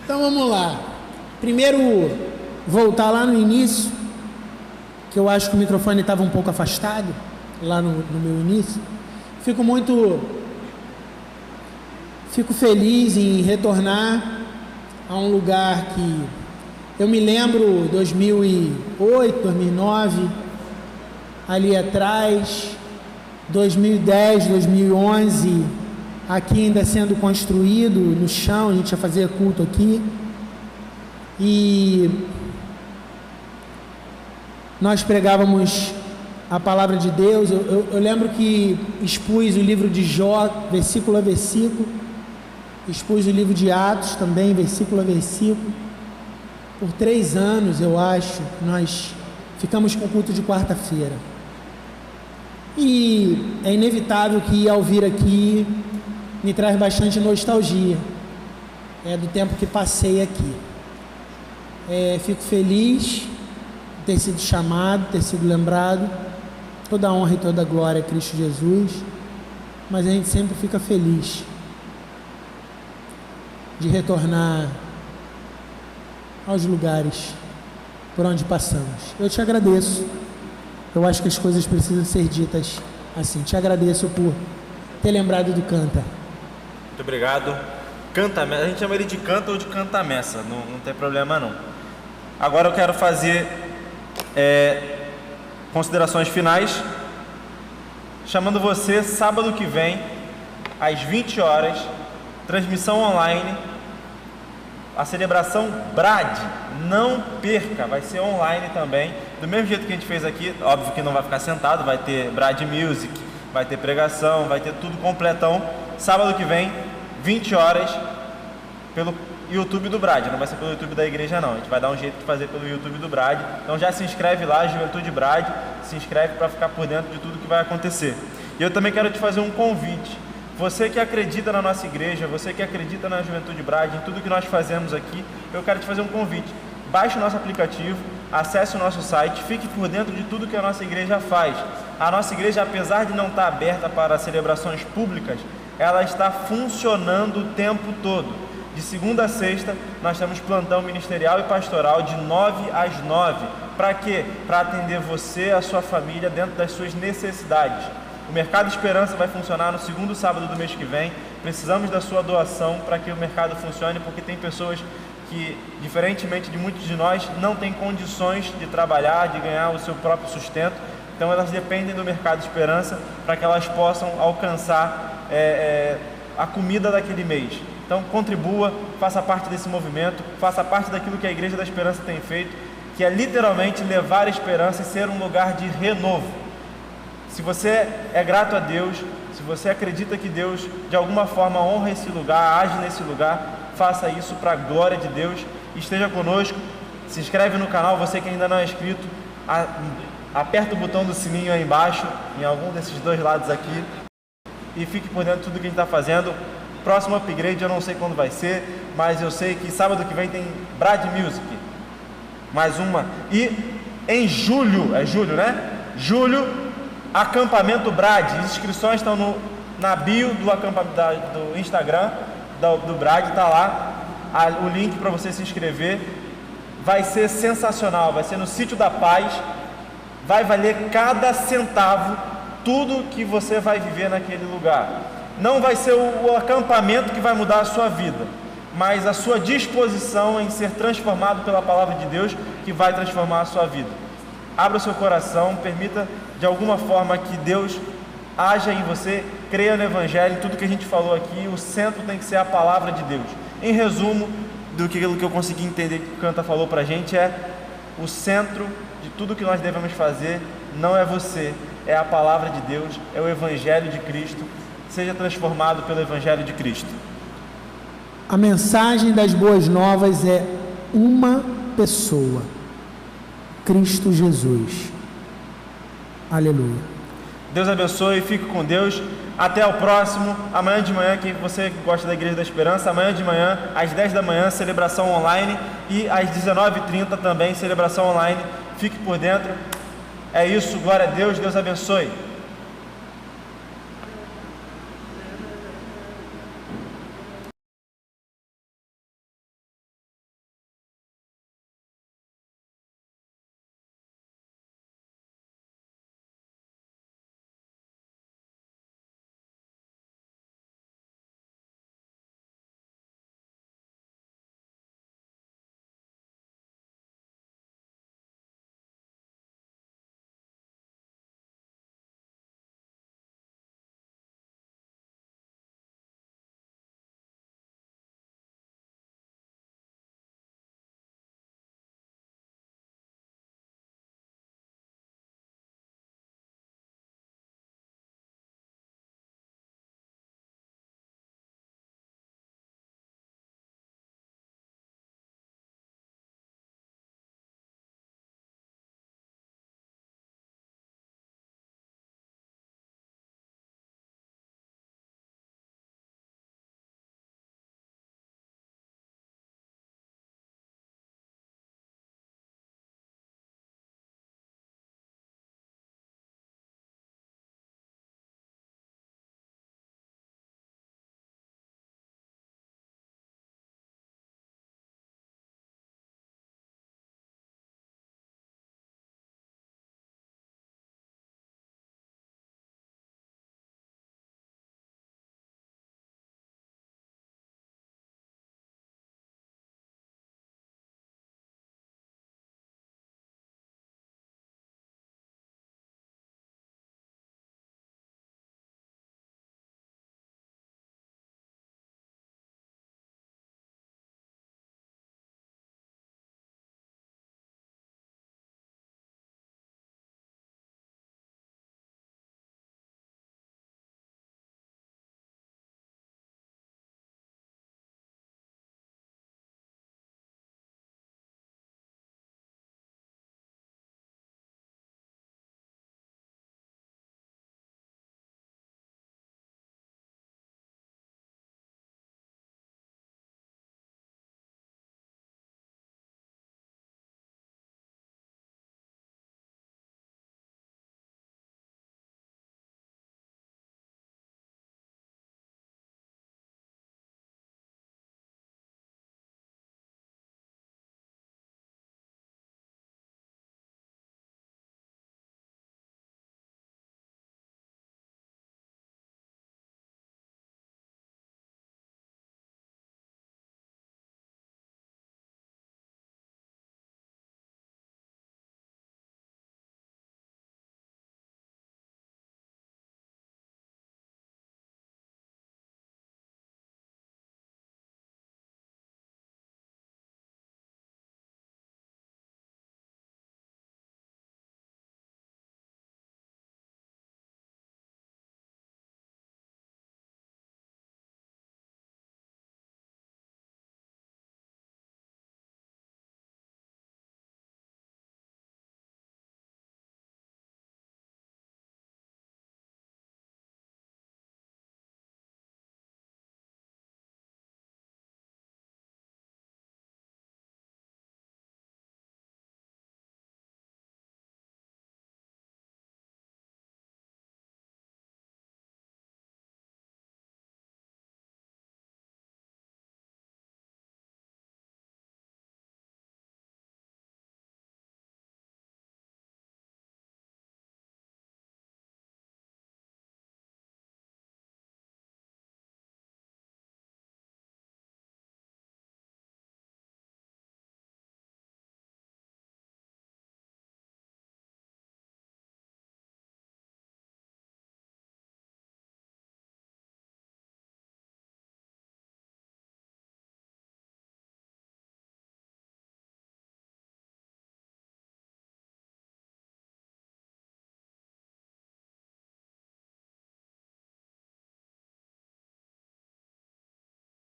Então vamos lá. Primeiro, voltar lá no início, que eu acho que o microfone estava um pouco afastado, lá no meu início. Fico feliz em retornar a um lugar que eu me lembro, 2008, 2009, ali atrás, 2010, 2011, aqui ainda sendo construído no chão, a gente ia fazer culto aqui, e nós pregávamos a palavra de Deus. Eu lembro que expus o livro de Jó, versículo a versículo, expus o livro de Atos também, versículo a versículo. Por 3 anos, eu acho, nós ficamos com o culto de quarta-feira. E é inevitável que, ao vir aqui, me traz bastante nostalgia do tempo que passei aqui. Fico feliz de ter sido chamado, ter sido lembrado. Toda a honra e toda a glória a Cristo Jesus, mas a gente sempre fica feliz de retornar aos lugares por onde passamos. Eu te agradeço. Eu acho que as coisas precisam ser ditas assim. Te agradeço por ter lembrado do Canta. Muito obrigado. Canta, a gente chama ele de Canta ou de Canta-Messa, não tem problema não. Agora eu quero fazer considerações finais, chamando você sábado que vem, às 20 horas, transmissão online, a celebração Brade. Não perca, vai ser online também, do mesmo jeito que a gente fez aqui. Óbvio que não vai ficar sentado, vai ter Brade Music, vai ter pregação, vai ter tudo completão. Sábado que vem, 20 horas, pelo YouTube do Brade. Não vai ser pelo YouTube da igreja não, a gente vai dar um jeito de fazer pelo YouTube do Brade. Então já se inscreve lá, Juventude Brade, se inscreve para ficar por dentro de tudo que vai acontecer. E eu também quero te fazer um convite. Você que acredita na nossa igreja, você que acredita na Juventude Brade, em tudo que nós fazemos aqui, eu quero te fazer um convite. Baixe o nosso aplicativo, acesse o nosso site, fique por dentro de tudo que a nossa igreja faz. A nossa igreja, apesar de não estar aberta para celebrações públicas, ela está funcionando o tempo todo. De segunda a sexta, nós temos plantão ministerial e pastoral de 9 às 9. Para quê? Para atender você e a sua família dentro das suas necessidades. O Mercado Esperança vai funcionar no segundo sábado do mês que vem. Precisamos da sua doação para que o mercado funcione, porque tem pessoas que, diferentemente de muitos de nós, não têm condições de trabalhar, de ganhar o seu próprio sustento. Então elas dependem do Mercado Esperança para que elas possam alcançar a comida daquele mês. Então contribua, faça parte desse movimento, faça parte daquilo que a Igreja da Esperança tem feito, que é literalmente levar a esperança e ser um lugar de renovo. Se você é grato a Deus, se você acredita que Deus de alguma forma honra esse lugar, age nesse lugar, faça isso para a glória de Deus. Esteja conosco, se inscreve no canal, você que ainda não é inscrito, aperta o botão do sininho aí embaixo, em algum desses dois lados aqui, e fique por dentro de tudo que a gente está fazendo. Próximo upgrade eu não sei quando vai ser, mas eu sei que sábado que vem tem Brade Music, mais uma. E em julho, é julho, né? Julho, acampamento Brade. As inscrições estão na bio do Instagram do Brade, tá lá o link para você se inscrever. Vai ser sensacional, vai ser no Sítio da Paz, vai valer cada centavo, tudo que você vai viver naquele lugar. Não vai ser o acampamento que vai mudar a sua vida, mas a sua disposição em ser transformado pela palavra de Deus que vai transformar a sua vida. Abra o seu coração, permita de alguma forma que Deus haja em você, creia no Evangelho, em tudo que a gente falou aqui. O centro tem que ser a palavra de Deus. Em resumo, do que eu consegui entender que o Canta falou pra gente, o centro de tudo que nós devemos fazer não é você, é a palavra de Deus, é o Evangelho de Cristo. Seja transformado pelo Evangelho de Cristo. A mensagem das boas novas é uma pessoa, Cristo Jesus. Aleluia. Deus abençoe, fique com Deus. Até o próximo. Amanhã de manhã, quem você gosta da Igreja da Esperança, amanhã de manhã, às 10 da manhã, celebração online, e às 19h30 também, celebração online. Fique por dentro. É isso, glória a Deus, Deus abençoe.